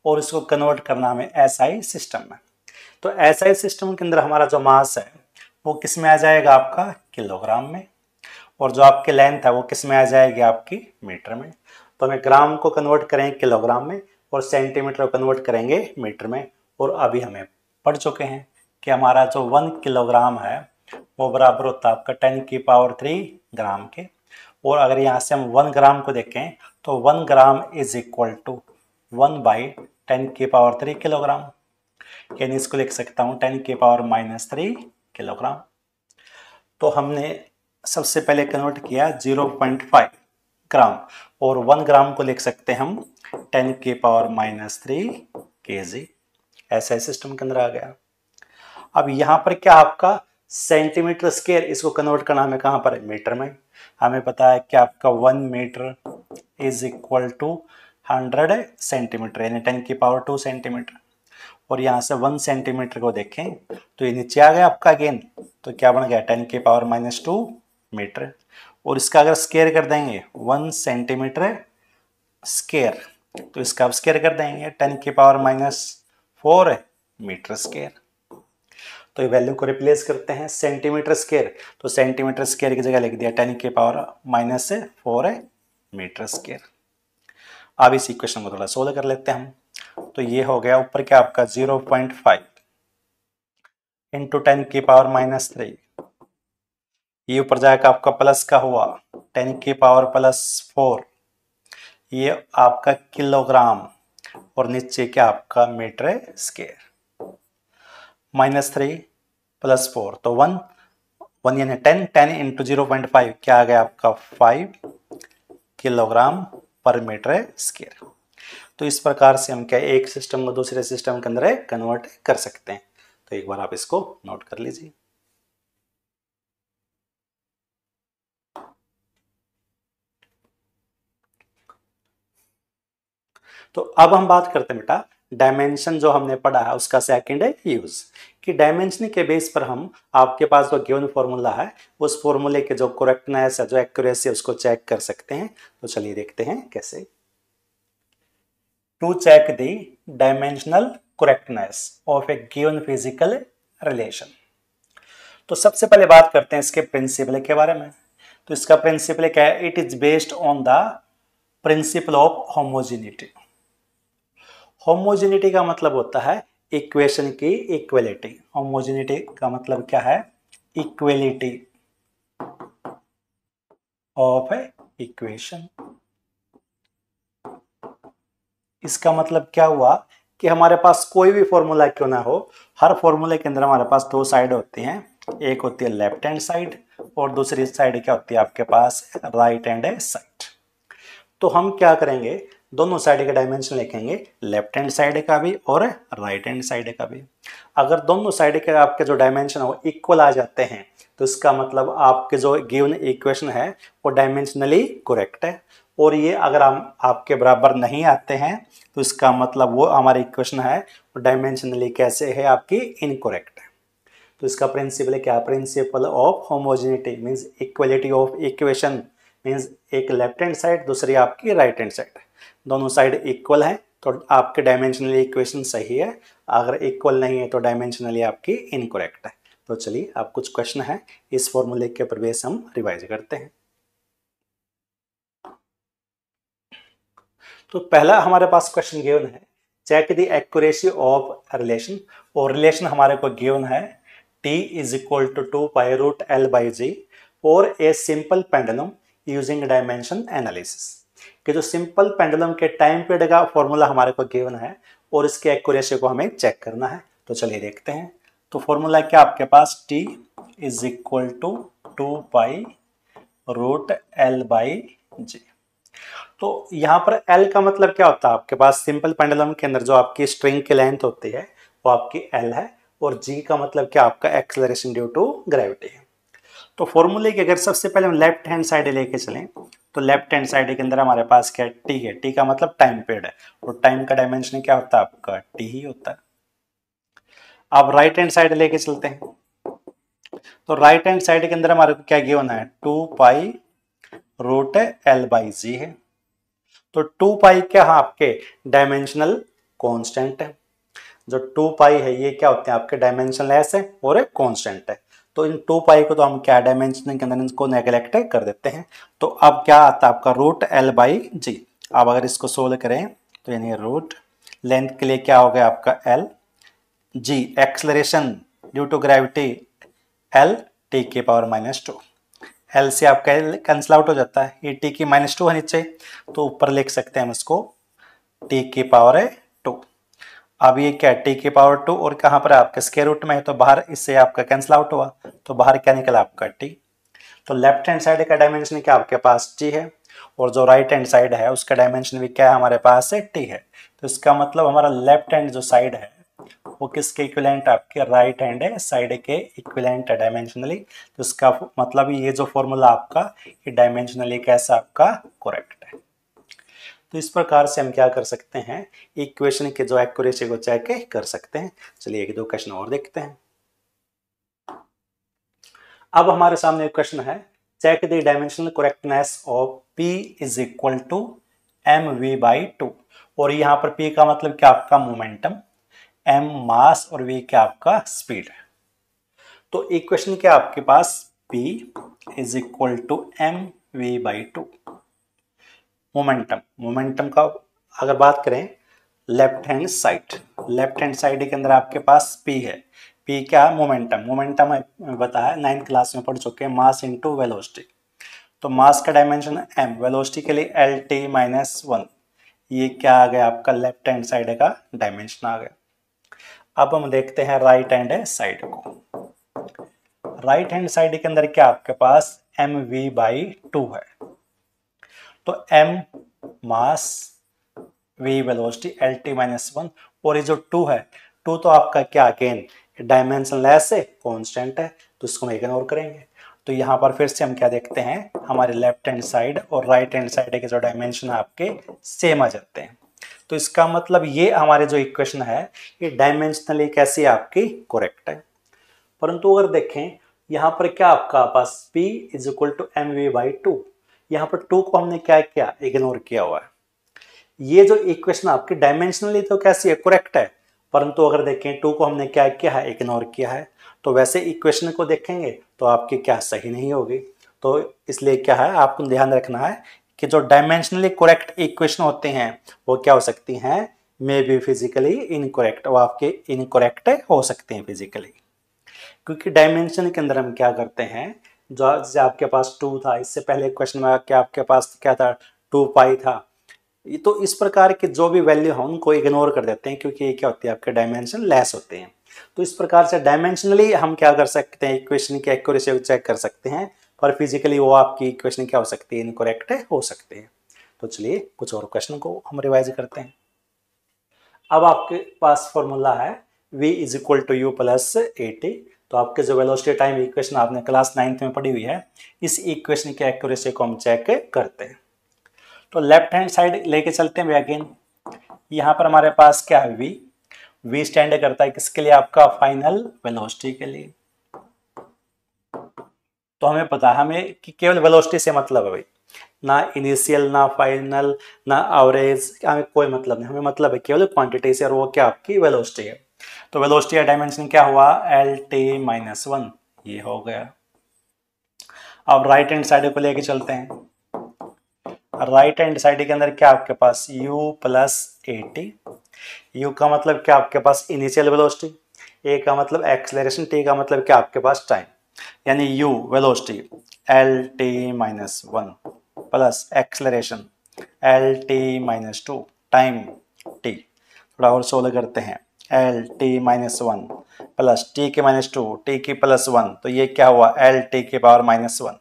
और इसको कन्वर्ट करना हमें एसआई सिस्टम में। तो एसआई सिस्टम के अंदर हमारा जो मास है वो किस में आ जाएगा आपका किलोग्राम में, और जो आपकी लेंथ है वो किस में आ जाएगी आपकी मीटर में। तो हमें ग्राम को कन्वर्ट करेंगे किलोग्राम में और सेंटीमीटर को कन्वर्ट करेंगे मीटर में। और अभी हमें पढ़ चुके हैं कि हमारा जो 1 किलोग्राम है वो बराबर होता है आपका 10⁻³ ग्राम के। और अगर यहाँ से हम 1 ग्राम को देखें तो 1 gram is equal to 1/10⁻³ kilogram, यानी इसको लिख सकता हूँ 10⁻³ किलोग्राम। तो हमने सबसे पहले कन्वर्ट किया 0.5 ग्राम, और 1 ग्राम को लिख सकते हैं हम 10⁻³ kg। ऐसा सिस्टम के अंदर आ गया। अब यहाँ पर क्या आपका सेंटीमीटर स्क्वायर, इसको कन्वर्ट करना हमें कहाँ पर है, मीटर में। हमें पता है कि आपका 1 metre is equal to 100 centimetre, यानी 10⁻² सेंटीमीटर। और यहाँ से 1 सेंटीमीटर को देखें तो ये नीचे आ गया आपका अगेन, तो क्या बन गया 10⁻² मीटर। और इसका अगर स्क्वायर कर देंगे 1 सेंटीमीटर स्क्वायर, तो इसका आप स्क्वायर कर देंगे 10⁻⁴ मीटर स्क्वायर। तो ये वैल्यू को रिप्लेस करते हैं सेंटीमीटर स्क्वायर, तो सेंटीमीटर स्क्वायर की जगह लिख दिया 10⁻⁴ मीटर स्क्वायर। अब इस इक्वेशन को थोड़ा सोल्व कर लेते हैं हम। तो ये हो गया ऊपर क्या आपका 0.5 इंटू 10⁻⁻3, ये ऊपर जाएगा आपका प्लस का हुआ 10⁻+4, ये आपका किलोग्राम, और नीचे क्या आपका मीटर स्क्वायर। -3 + 4 तो 1 यानी 10 इंटू 0.5 क्या आ गया आपका 5 किलोग्राम पर मीटर स्क्वायर। तो इस प्रकार से हम क्या एक सिस्टम को दूसरे सिस्टम के अंदर कन्वर्ट कर सकते हैं। तो एक बार आप इसको नोट कर लीजिए। तो अब हम बात करते हैं बेटा डायमेंशन, जो हमने पढ़ा है उसका सेकंड है यूज, कि डायमेंशन के बेस पर हम आपके पास जो गिवन फॉर्मूला है उस फॉर्मूले के जो करेक्टनेस है, जो एक्यूरेसी है, उसको चेक कर सकते हैं। तो चलिए देखते हैं कैसे। To check the dimensional correctness of a given physical relation. तो सबसे पहले बात करते हैं इसके प्रिंसिपल के बारे में। तो इसका प्रिंसिपल क्या है, it is based on the principle of homogeneity. Homogeneity का मतलब होता है इक्वेशन की इक्वलिटी। होमोजेनिटी का मतलब क्या है, इक्वलिटी ऑफ इक्वेशन। इसका मतलब क्या हुआ कि हमारे पास कोई भी फॉर्मूला क्यों ना हो, हर फॉर्मूले के अंदर हमारे पास दो साइड होती हैं, एक होती है लेफ्ट हैंड साइड और दूसरी साइड क्या होती है आपके पास, राइट हैंड साइड। तो हम क्या करेंगे, दोनों साइड के डायमेंशन लिखेंगे, लेफ्ट हैंड साइड का भी और राइट हैंड साइड का भी। अगर दोनों साइड के आपके जो डायमेंशन है वो इक्वल आ जाते हैं तो इसका मतलब आपके जो गिवन इक्वेशन है वो डायमेंशनली करेक्ट है। और ये अगर हम आपके बराबर नहीं आते हैं तो इसका मतलब वो हमारी इक्वेशन है वो डायमेंशनली कैसे है, आपकी इनकरेक्ट है। तो इसका प्रिंसिपल क्या, principle of homogeneity means equality of equation, means एक लेफ्ट हैंड साइड दूसरी आपकी राइट हैंड साइड, दोनों साइड इक्वल है तो आपके डायमेंशनली इक्वेशन सही है, अगर इक्वल नहीं है तो डायमेंशनली आपकी इनकरेक्ट है। तो चलिए अब कुछ क्वेश्चन है इस फॉर्मूले के ऊपर बेस हम रिवाइज करते हैं। तो पहला हमारे पास क्वेश्चन गिवन है, check the accuracy of relation. और रिलेशन हमारे को गिवन है t is equal to 2 pi root L by G और a simple pendulum using dimension analysis. कि जो सिंपल पेंडुलम के टाइम पीरियड का फॉर्मूला हमारे को गिवन है और इसके एक्यूरेसी को हमें चेक करना है। तो चलिए देखते हैं। तो फॉर्मूला क्या आपके पास, t is equal to 2 pi root L by G. तो यहाँ पर L का मतलब क्या होता है, आपके पास सिंपल पेंडुलम के अंदर जो आपकी स्ट्रिंग की लेंथ होती है वो आपकी L है और G का मतलब क्या, आपका एक्सेलरेशन ड्यू टू ग्रेविटी है। तो फॉर्मूले की अगर सबसे पहले हम लेफ्ट हैंड साइड लेके चलें तो लेफ्ट हैंड साइड के अंदर हमारे पास क्या है, T है। T का मतलब टाइम पीरियड है और टाइम का डायमेंशन क्या होता है आपका, T ही होता है। अब राइट हैंड साइड लेके चलते हैं। तो राइट हैंड साइड के अंदर हमारे को क्या गिवन है, 2 पाई रूट एल बाई जी है। तो 2 पाई क्या है, आपके डायमेंशनल कांस्टेंट है। जो 2 पाई है ये क्या होते हैं आपके डायमेंशनलेस है और एक कांस्टेंट है। तो इन 2 पाई को तो हम क्या डायमेंशन के अंदर इनको नेगलेक्ट कर देते हैं। तो अब क्या आता है आपका रूट एल बाई जी। अब अगर इसको सोल्व करें तो यानी रूट लेंथ के लिए क्या हो गया आपका L, g acceleration due to gravity L T के पावर -2। एल से आपका एल कैंसिल आउट हो जाता है, ये टी की -2 है नीचे तो ऊपर लिख सकते हैं हम इसको टी की पावर है 2। अब ये क्या, टी की पावर 2 और कहाँ पर आपके स्क्वायर रूट में है तो बाहर इससे आपका कैंसिल आउट हुआ तो बाहर क्या निकला आपका टी। तो लेफ्ट हैंड साइड का डायमेंशन क्या आपके पास टी है और जो राइट हैंड साइड है उसका डायमेंशन भी क्या है हमारे पास है टी है। तो इसका मतलब हमारा लेफ्ट हैंड जो साइड है वो किसके इक्विवेलेंट, आपके राइट हैंड है साइड के इक्विवेलेंट है डायमेंशनली। तो इसका मतलब ये जो फॉर्मूला आपका ये डायमेंशनली कैसा आपका करेक्ट है। तो इस प्रकार से हम क्या कर सकते हैं, इक्वेशन के जो एक्यूरेसी को चेक कर सकते हैं। चलिए एक दो क्वेश्चन और देखते हैं। अब हमारे सामने एक क्वेश्चन है, check the dimensional correctness of P is equal to mv/2। और यहाँ पर P का मतलब क्या आपका मोमेंटम, m मास और v क्या आपका स्पीड है। तो इक्वेशन क्या आपके पास P is equal to mv/2। Momentum का अगर बात करें लेफ्ट हैंड साइड के अंदर आपके पास P है। P क्या, मोमेंटम बताया 9th क्लास में पढ़ चुके हैं, मास इंटू वेलोसिटी। तो मास का डायमेंशन m, वेलोसिटी के लिए LT-1, ये क्या आ गया आपका लेफ्ट हैंड साइड का डायमेंशन आ गया। अब हम देखते हैं राइट हैंड साइड को। राइट हैंड साइड के अंदर क्या आपके पास mv/2 है। तो m मास, v वेलोसिटी, LT-1 और ये जो 2 है, 2 तो आपका क्या अगेन डायमेंशनलेस है, कांस्टेंट है तो इसको हम इग्नोर करेंगे। तो यहाँ पर फिर से हम क्या देखते हैं, हमारे लेफ्ट हैंड साइड और राइट हैंड साइड के जो डायमेंशन आपके सेम आ जाते हैं। तो इसका मतलब ये हमारे जो इक्वेशन है ये डायमेंशनली कैसी आपकी करेक्ट है। परंतु अगर देखें यहाँ पर क्या आपका पास P is equal to mv/2, यहाँ पर 2 को हमने क्या किया, इग्नोर किया हुआ है। ये जो इक्वेशन आपकी डायमेंशनली तो कैसी है, करेक्ट है, परंतु अगर देखें 2 को हमने क्या किया है, इग्नोर किया है। तो वैसे इक्वेशन को देखेंगे तो आपकी क्या सही नहीं होगी। तो इसलिए क्या है, आपको ध्यान रखना है कि जो डायमेंशनली करेक्ट इक्वेशन होते हैं वो क्या हो सकती हैं, मे बी फिजिकली इनकरेक्ट, वो आपके इनकरेक्ट हो सकते हैं फिजिकली। क्योंकि डायमेंशन के अंदर हम क्या करते हैं, जो जैसे आपके पास 2 था, इससे पहले क्वेश्चन में क्या आपके पास क्या था, 2 पाई था। तो इस प्रकार के जो भी वैल्यू है उनको इग्नोर कर देते हैं, क्योंकि ये क्या होती है, आपके डायमेंशन लेस होते हैं। तो इस प्रकार से डायमेंशनली हम क्या कर सकते हैं, इक्वेशन की एक्यूरेसी को चेक कर सकते हैं, पर फिजिकली वो आपकी इक्वेशन क्या हो सकती है, इनकरेक्ट हो सकते हैं। तो चलिए कुछ और क्वेश्चन को हम रिवाइज करते हैं। अब आपके पास फॉर्मूला है v is equal to u plus AT। तो आपके जो वेलोसिटी टाइम इक्वेशन आपने क्लास 9th में पढ़ी हुई है, इस इक्वेशन की एक्यूरेसी को हम चेक करते हैं। तो लेफ्ट हैंड साइड लेके चलते हैं अगेन। यहाँ पर हमारे पास क्या है, v स्टैंड करता है किसके लिए, आपका फाइनल वेलोसिटी के लिए। तो हमें पता है हमें कि केवल वेलोसिटी से मतलब है भाई, ना इनिशियल ना फाइनल ना एवरेज, हमें कोई मतलब नहीं, हमें मतलब है केवल क्वांटिटी से, और वो क्या आपकी वेलोसिटी है। तो वेलोसिटी का डायमेंशन क्या हुआ, LT-1, ये हो गया। अब राइट हैंड साइड को लेके चलते हैं। राइट हैंड साइड के अंदर क्या आपके पास u प्लस AT। u का मतलब क्या आपके पास इनिशियल वेलोसिटी, a का मतलब एक्सेलरेशन, t का मतलब क्या आपके पास टाइम, यानी u velocity LT-1 plus acceleration LT-2 time t। थोड़ा और सोल्व करते हैं, LT-1 प्लस t के -2 t की +1, तो ये क्या हुआ, LT के पावर -1।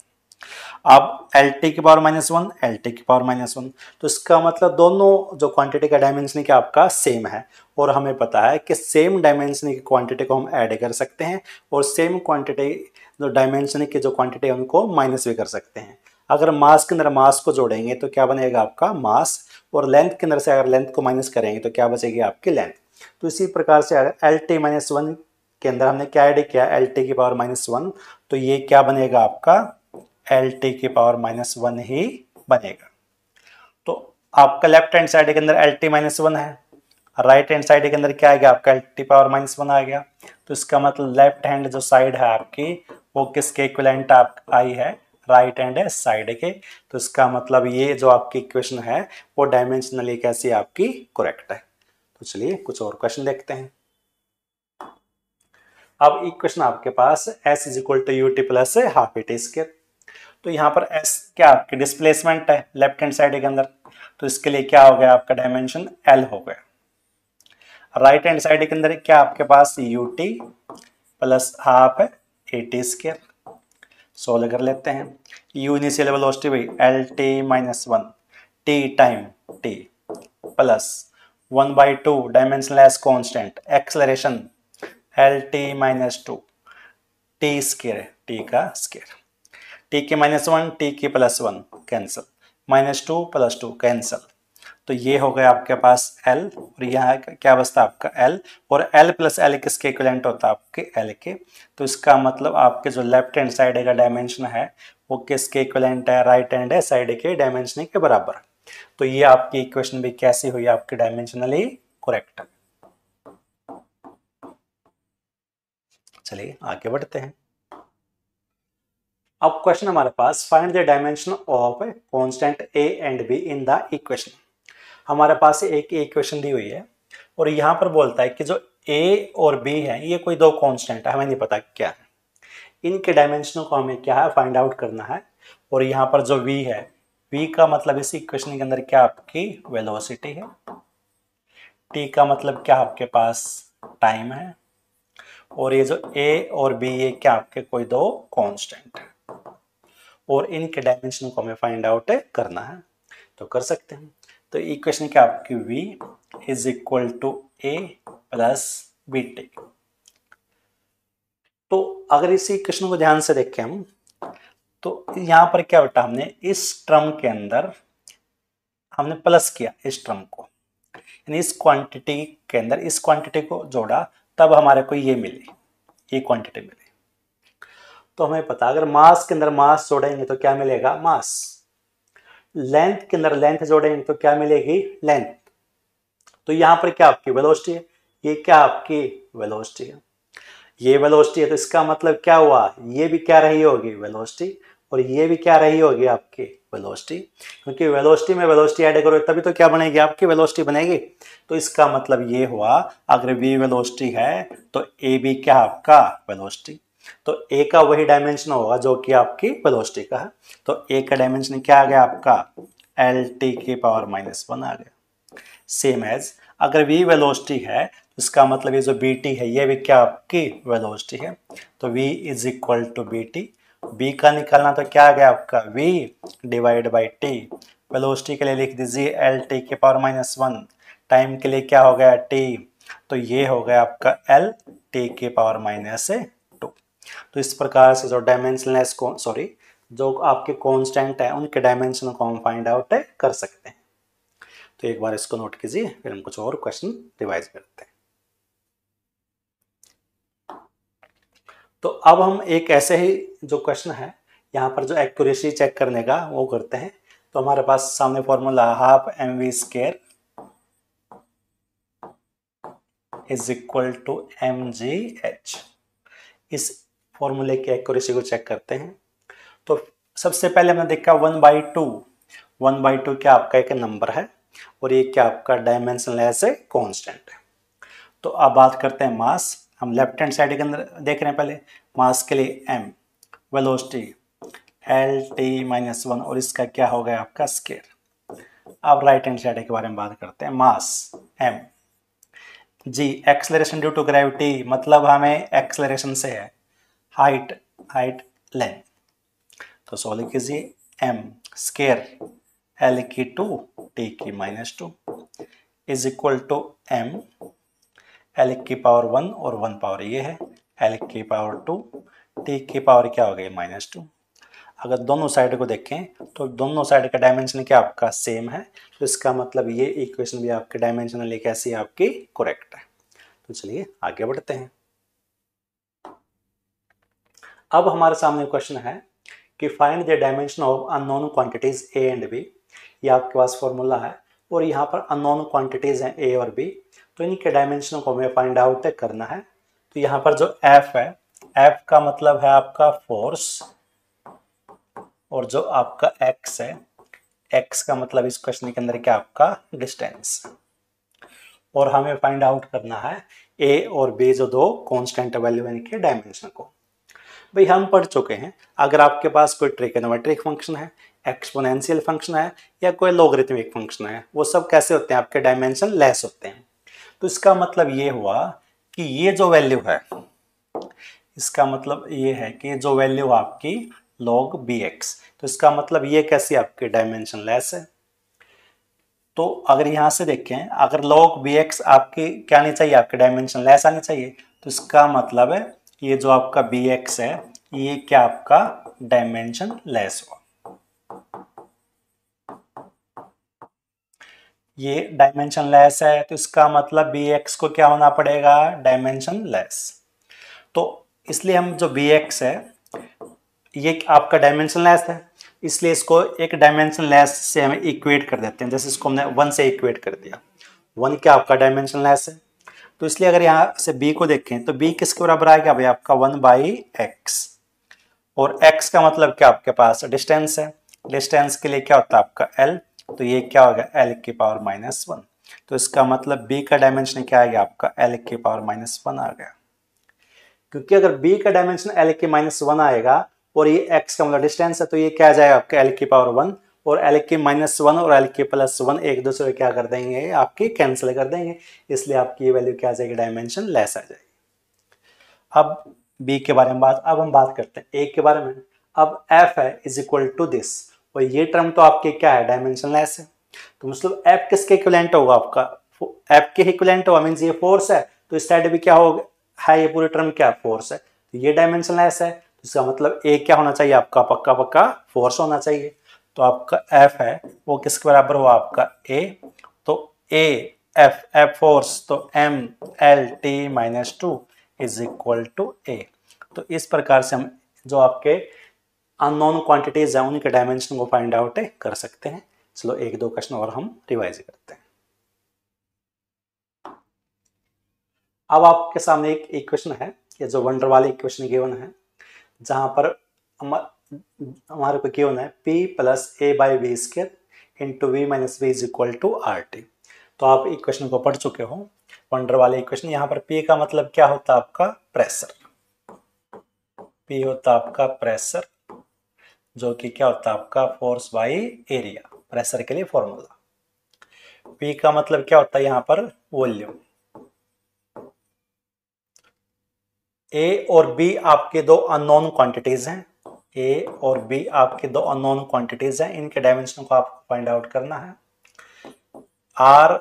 अब LT की पावर -1 LT की पावर -1, तो इसका मतलब दोनों जो क्वांटिटी का डायमेंशन क्या आपका सेम है, और हमें पता है कि सेम डायमेंशन की क्वांटिटी को हम ऐड कर सकते हैं, और सेम क्वांटिटी जो डायमेंशन की जो क्वांटिटी है उनको माइनस भी कर सकते हैं। अगर मास के अंदर मास को जोड़ेंगे तो क्या बनेगा आपका मास, और लेंथ के अंदर से अगर लेंथ को माइनस करेंगे तो क्या बचेगी आपकी लेंथ। तो इसी प्रकार से अगर LT-1 के अंदर हमने क्या ऐड किया, LT की पावर -1, तो ये क्या बनेगा आपका LT की पावर -1 ही बनेगा। तो आपका लेफ्ट हैंड साइड के अंदर LT-1 है, राइट हैंड साइड के अंदर क्या आ गया आपका LT पावर -1 आ गया। तो इसका मतलब लेफ्ट हैंड जो साइड है आपकी वो किसके इक्विवेलेंट आप आई है, राइट हैंड साइड के। तो इसका मतलब ये जो आपकी इक्वेशन है वो डायमेंशनली कैसी आपकी करेक्ट है। तो चलिए कुछ और क्वेश्चन देखते हैं। अब इक्वेशन आपके पास s is equal to ut plus half AT square. तो यहाँ पर s क्या आपकी डिस्प्लेसमेंट है लेफ्ट हैंड साइड के अंदर, तो इसके लिए क्या हो गया आपका डायमेंशन L हो गया। राइट हैंड साइड के अंदर क्या आपके पास ut plus half AT square. Solve कर लेते हैं। u इनिशियल वेलोसिटी भाई LT-1 t time t plus 1/2 dimensionless constant acceleration LT-2 t square, t का स्क्वायर, t के -1 t के +1 कैंसिल, -2 +2 कैंसिल। तो ये हो गया आपके पास L, और यहाँ क्या बचता है आपका L, और L प्लस L किसके इक्विवेलेंट होता है आपके L के। तो इसका मतलब आपके जो लेफ्ट हैंड साइड का डायमेंशन है वो किसके इक्विवेलेंट है, राइट हैंड साइड के डायमेंशन के बराबर। तो ये आपकी इक्वेशन भी कैसी हुई आपकी डायमेंशनली करेक्ट। चलिए आगे बढ़ते हैं। अब क्वेश्चन हमारे पास find the dimension of constant a and b in the equation. हमारे पास एक इक्वेशन दी हुई है, और यहाँ पर बोलता है कि जो a और b है ये कोई दो कांस्टेंट है, हमें नहीं पता क्या है, इनके डायमेंशनों को हमें क्या है फाइंड आउट करना है। और यहाँ पर जो v है, v का मतलब इस इक्वेशन के अंदर क्या आपकी वेलोसिटी है, t का मतलब क्या आपके पास टाइम है, और ये जो a और b ये क्या आपके कोई दो कांस्टेंट है, और इनके डायमेंशन को हमें फाइंड आउट करना है। तो कर सकते हैं। तो इक्वेशन क्या आपकी v is equal to a plus bt। तो अगर इसी इक्वेशन को ध्यान से देखें हम, तो यहाँ पर क्या बेटा हमने इस टर्म के अंदर हमने प्लस किया इस टर्म को, यानी इस क्वांटिटी के अंदर इस क्वांटिटी को जोड़ा, तब हमारे को ये मिली, ये क्वांटिटी मिली। तो हमें पता अगर मास के अंदर मास जोड़ेंगे तो क्या मिलेगा, मास। लेंथ के अंदर लेंथ जोड़ेंगे तो क्या मिलेगी, लेंथ। तो यहां पर क्या आपकी वेलोसिटी है, ये क्या आपकी वेलोसिटी है, ये वेलोसिटी है। तो इसका मतलब क्या हुआ, ये भी क्या रही होगी वेलोसिटी, और ये भी क्या रही होगी आपकी वेलोसिटी, क्योंकि वेलोसिटी में वेलोसिटी ऐड करो तभी तो क्या बनेगी आपकी वेलोसिटी बनेगी। तो इसका मतलब ये हुआ अगर v वेलोसिटी है तो a भी क्या आपका वेलोसिटी, तो a का वही डायमेंशन होगा जो कि आपकी वेलोसिटी का है। तो a का डायमेंशन क्या आ गया आपका L(t⁻⁻1) आ गया। सेम एज अगर v वेलोसिटी है तो इसका मतलब ये जो bt है ये भी क्या आपकी वेलोसिटी है, तो v is equal to bt। b का निकालना तो क्या आ गया आपका v divide by t। Velocity के लिए लिख दीजिए L(t⁻⁻1), टाइम के लिए क्या हो गया t, तो ये हो गया आपका L(t⁻⁻2). तो इस प्रकार से जो डायमेंशनलेस सॉरी जो आपके कांस्टेंट है उनके डायमेंशन को हम फाइंड आउट कर सकते हैं। तो एक बार इसको नोट कीजिए, फिर हम कुछ और क्वेश्चन रिवाइज करते हैं। तो अब हम एक ऐसे ही जो क्वेश्चन है यहाँ पर जो एक्यूरेसी चेक करने का वो करते हैं। तो हमारे पास सामने formula ½mv² is equal to mgh। इस फॉर्मूले की एक्यूरेसी को चेक करते हैं। तो सबसे पहले हमने देखा 1/2। 1/2 क्या आपका एक नंबर है और ये क्या आपका डायमेंशनलेस है, कांस्टेंट है। तो अब बात करते हैं मास। हम लेफ्ट हैंड साइड के अंदर देख रहे हैं पहले मास के लिए m, वेलोसिटी L(t⁻1) और इसका क्या हो गया आपका स्क्वायर। अब राइट हैंड साइड के बारे में बात करते हैं, mass m, g acceleration due to gravity मतलब हमें एक्सेलरेशन से है, हाइट लेंथ। तो सॉल्व कीजिए m square L(2) T⁻2 is equal to m L(1) और 1 पावर ये है L(2) T की पावर क्या हो गई -2। अगर दोनों साइड को देखें तो दोनों साइड का डायमेंशन क्या आपका सेम है, तो इसका मतलब ये इक्वेशन भी आपके डायमेंशनली कैसी है आपकी करेक्ट है। तो चलिए आगे बढ़ते हैं। अब हमारे सामने क्वेश्चन है कि find the dimension of unknown quantities a and b। ये आपके पास फॉर्मूला है और यहाँ पर अननोन क्वांटिटीज हैं a और b, तो इनके डायमेंशन को हमें फाइंड आउट करना है। तो यहाँ पर जो f है, f का मतलब है आपका फोर्स और जो आपका x है, x का मतलब इस क्वेश्चन के अंदर क्या आपका डिस्टेंस, और हमें फाइंड आउट करना है a और b जो दो कांस्टेंट वैल्यू है इनके डायमेंशन को। भाई हम पढ़ चुके हैं अगर आपके पास कोई ट्रिग्नोमेट्रिक फंक्शन है, एक्सपोनेंशियल फंक्शन है या कोई लॉगरिथमिक फंक्शन है, वो सब कैसे होते हैं आपके डायमेंशन लेस होते हैं। तो इसका मतलब ये हुआ कि ये जो वैल्यू है, इसका मतलब ये है कि जो वैल्यू आपकी log bx, तो इसका मतलब ये कैसी आपकी डायमेंशन लेस है। तो अगर यहां से देखें अगर log bx आपकी क्या आनी चाहिए, आपके डायमेंशन लेस आनी चाहिए, तो इसका मतलब है ये जो आपका bx है ये क्या आपका डायमेंशन लेस हुआ। ये डायमेंशन लेस है तो इसका मतलब bx को क्या होना पड़ेगा, डायमेंशन लेस। तो इसलिए हम जो bx है ये आपका डायमेंशन लेस है, इसलिए इसको एक डायमेंशन लेस से हमें इक्वेट कर देते हैं। जैसे इसको हमने 1 से इक्वेट कर दिया, 1 क्या आपका डायमेंशन लेस है। तो इसलिए अगर यहाँ से b को देखें तो b किसके बराबर आ गया भाई आपका 1/x, और x का मतलब क्या आपके पास डिस्टेंस है, डिस्टेंस के लिए क्या होता है आपका l, तो ये क्या हो गया L⁻⁻1। तो इसका मतलब b का डायमेंशन क्या आ गया आपका L⁻⁻1 आ गया, क्योंकि अगर b का डायमेंशन L⁻1 आएगा और ये x का मतलब डिस्टेंस है तो ये क्या आ जाएगा आपका L⁻1, और L⁻1 और L⁻1 एक दूसरे क्या कर देंगे आपकी कैंसिल कर देंगे, इसलिए आपकी ये वैल्यू क्या आ जाएगी, डायमेंशन लेस आ जाएगी। अब b के बारे में अब हम बात करते हैं a के बारे में। अब f है इज इक्वल टू दिस, और ये टर्म तो आपके क्या है डायमेंशन लेस है, तो मतलब f किसके इक्विवेलेंट होगा आपका, f के इक्विवेलेंट होगा, मींस ये फोर्स है तो इस साइड भी क्या होगा है, ये पूरी टर्म क्या फोर्स है, तो ये डायमेंशन लेस है, तो इसका मतलब a क्या होना चाहिए आपका पक्का फोर्स होना चाहिए। तो आपका f है वो किसके बराबर हुआ आपका a, तो a f फोर्स तो m(L(t⁻2) is equal to a। तो इस प्रकार से हम जो आपके अननोन क्वांटिटीज है उनके डायमेंशन को फाइंड आउट कर सकते हैं। चलो एक दो क्वेश्चन और हम रिवाइज करते हैं। अब आपके सामने एक इक्वेशन है, ये जो वंडर वाली इक्वेशन गिवन है, जहां पर हमारे को क्यों है P plus A by V square into V minus V is equal to R T. तो आप इक्वेशन को पढ़ चुके हो, वंडर वाले इक्वेशन। यहाँ पर P का मतलब क्या होता है आपका प्रेशर, P होता है आपका प्रेशर, जो कि क्या होता है आपका फोर्स बाई एरिया, प्रेशर के लिए फॉर्मूला। P का मतलब क्या होता है यहाँ पर वॉल्यूम। A और B आपके दो अननोन क्वांटिटीज हैं, A और B आपके दो अननोन क्वांटिटीज हैं, इनके डायमेंशन को आपको फाइंड आउट करना है। R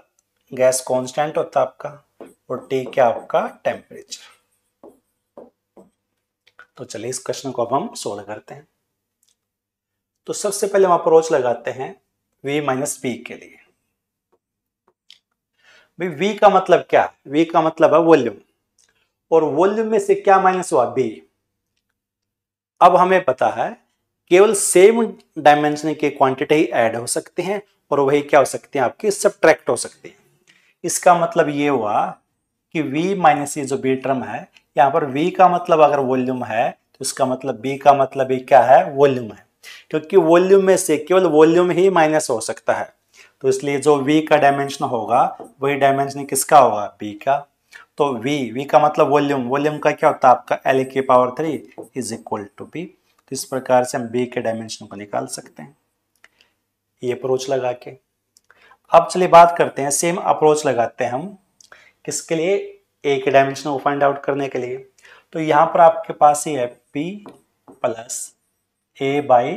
गैस कांस्टेंट होता है आपका और T क्या आपका टेम्परेचर। तो चलिए इस क्वेश्चन को अब हम सोल्व करते हैं। तो सबसे पहले हम अप्रोच लगाते हैं V माइनस P के लिए। भाई V का मतलब क्या, V का मतलब है वॉल्यूम, और वॉल्यूम में से क्या माइनस हुआ B। अब हमें पता है केवल सेम डायमेंशन की क्वांटिटी ऐड हो सकती हैं और वही क्या हो सकती है आपकी सब्ट्रैक्ट हो सकती है। इसका मतलब ये हुआ कि V माइनस ये जो B टर्म है, यहाँ पर V का मतलब अगर वॉल्यूम है तो इसका मतलब B का मतलब भी क्या है वॉल्यूम है, क्योंकि वॉल्यूम में से केवल वॉल्यूम ही माइनस हो सकता है। तो इसलिए जो V का डायमेंशन होगा वही डायमेंशन किसका होगा B का। तो V का मतलब वॉल्यूम, वॉल्यूम का क्या होता है आपका L की power 3 is equal to B। तो इस प्रकार से हम B के डायमेंशन को निकाल सकते हैं ये अप्रोच लगा के। अब चलिए बात करते हैं, सेम अप्रोच लगाते हैं हम किसके लिए, ए के डायमेंशन को फाइंड आउट करने के लिए। तो यहां पर आपके पास ही है P plus A by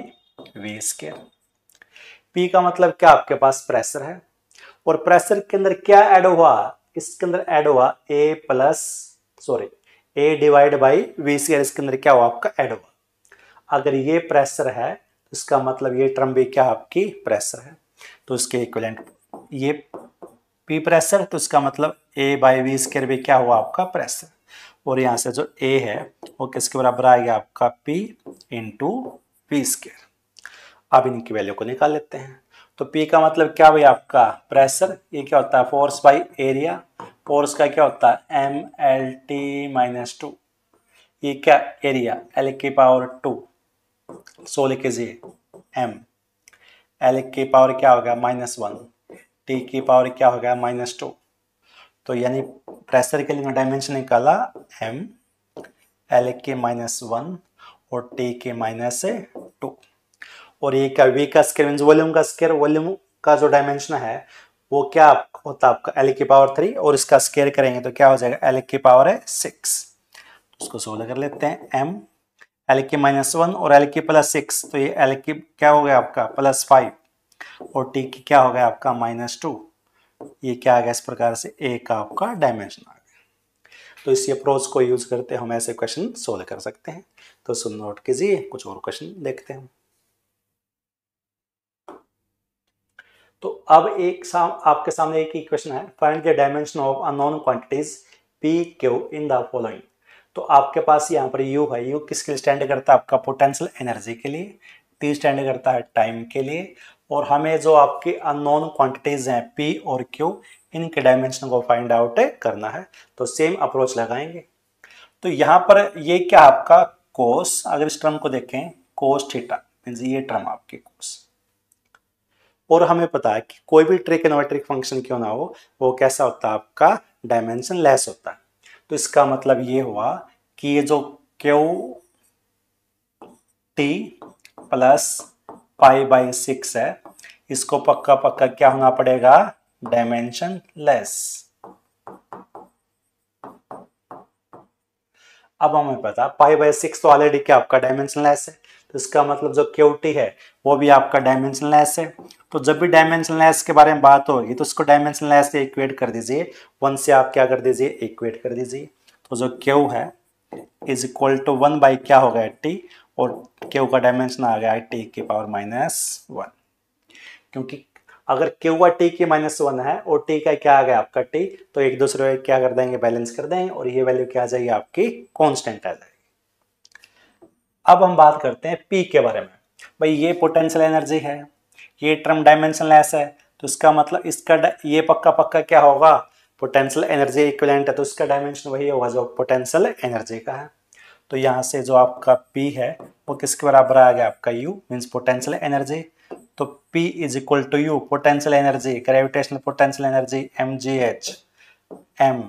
V square. P का मतलब क्या आपके पास प्रेशर है, और प्रेशर के अंदर क्या ऐड हुआ, इसके अंदर ऐड हुआ ए डिवाइड बाई वी स्क्वायर, इसके अंदर क्या हुआ आपका ऐड हुआ। अगर ये प्रेशर है तो इसका मतलब ये टर्म भी क्या आपकी प्रेशर है, तो इसके इक्विवेलेंट ये P प्रेशर, तो इसका मतलब A बाई वी स्क्वायर भी क्या हुआ आपका प्रेशर, और यहाँ से जो A है वो किसके बराबर आ गया आपका P इंटू वी स्क्वायर। अब इनकी वैल्यू को निकाल लेते हैं। तो P का मतलब क्या भाई आपका प्रेशर, ये क्या होता है फोर्स बाई एरिया, फोर्स का क्या होता है MLT माइनस 2, ये क्या एरिया L की पावर 2, सो लिख लीजिए M, L की पावर क्या हो गया -1, T की पावर क्या हो गया -2। तो यानी प्रेशर के लिए डायमेंशन निकाला M, L के -1 और T के -2, और ये क्या V का स्क्वायर मींस वॉल्यूम का स्क्वायर, वॉल्यूम का जो डायमेंशन है वो क्या होता है आपका L की पावर 3, और इसका स्क्वायर करेंगे तो क्या हो जाएगा L की पावर है 6। उसको सोल्व कर लेते हैं, M L की -1 और L की +6, तो ये L की क्या हो गया आपका +5 और T की क्या हो गया आपका -2, ये क्या आ गया इस प्रकार से A का आपका डायमेंशन आ गया। तो इसी अप्रोच को यूज करते हम ऐसे क्वेश्चन सोल्व कर सकते हैं। तो सुन नोट कीजिए, कुछ और क्वेश्चन देखते हैं। तो अब आपके सामने एक इक्वेशन है, find the dimension of unknown quantities P Q in the following. तो आपके पास यहाँ पर U है, U किसके लिए स्टैंड करता है आपका पोटेंशियल एनर्जी के लिए, T स्टैंड करता है टाइम के लिए, और हमें जो आपके अननोन क्वांटिटीज हैं P और Q, इनके डायमेंशन को फाइंड आउट करना है। तो सेम अप्रोच लगाएंगे। तो यहाँ पर ये क्या आपका कोस, अगर इस टर्म को देखें कोस थीटा मींस ये टर्म आपकी कोस, और हमें पता है कि कोई भी ट्रिग्नोमेट्रिक फंक्शन क्यों ना हो वो कैसा होता है आपका डायमेंशन लेस होता है। तो इसका मतलब ये हुआ कि ये जो क्यू टी प्लस π/6 है, इसको पक्का पक्का क्या होना पड़ेगा डायमेंशन लेस। अब हमें पता π/6 तो ऑलरेडी क्या आपका डायमेंशन लेस है, तो इसका मतलब जो क्यूटी है वो भी आपका डायमेंशन लेस है। तो जब भी डायमेंशन लेस के बारे में बात होगी तो उसको डायमेंशन लेस से इक्वेट कर दीजिए, 1 से आप क्या कर दीजिए इक्वेट कर दीजिए। तो जो क्यू है इज इक्वल टू 1 बाई क्या हो गया टी, और क्यू का डायमेंशन आ गया टी की पावर -1, क्योंकि अगर क्यू का टी की -1 है और टी का क्या आ गया आपका टी, तो एक दूसरे को क्या कर देंगे बैलेंस कर देंगे, और ये वैल्यू क्या आ जाएगी आपकी कांस्टेंट आ जाएगी। अब हम बात करते हैं पी के बारे में। भाई ये पोटेंशियल एनर्जी है, ये टर्म डायमेंशन लेस है, तो इसका मतलब इसका ये पक्का पक्का क्या होगा पोटेंशियल एनर्जी इक्विवेलेंट है, तो इसका डायमेंशन वही होगा जो पोटेंशियल एनर्जी का है। तो यहाँ से जो आपका P है वो किसके बराबर आ गया आपका U, मीन्स पोटेंशियल एनर्जी। तो P is equal to U, potential energy, gravitational potential energy mgh, m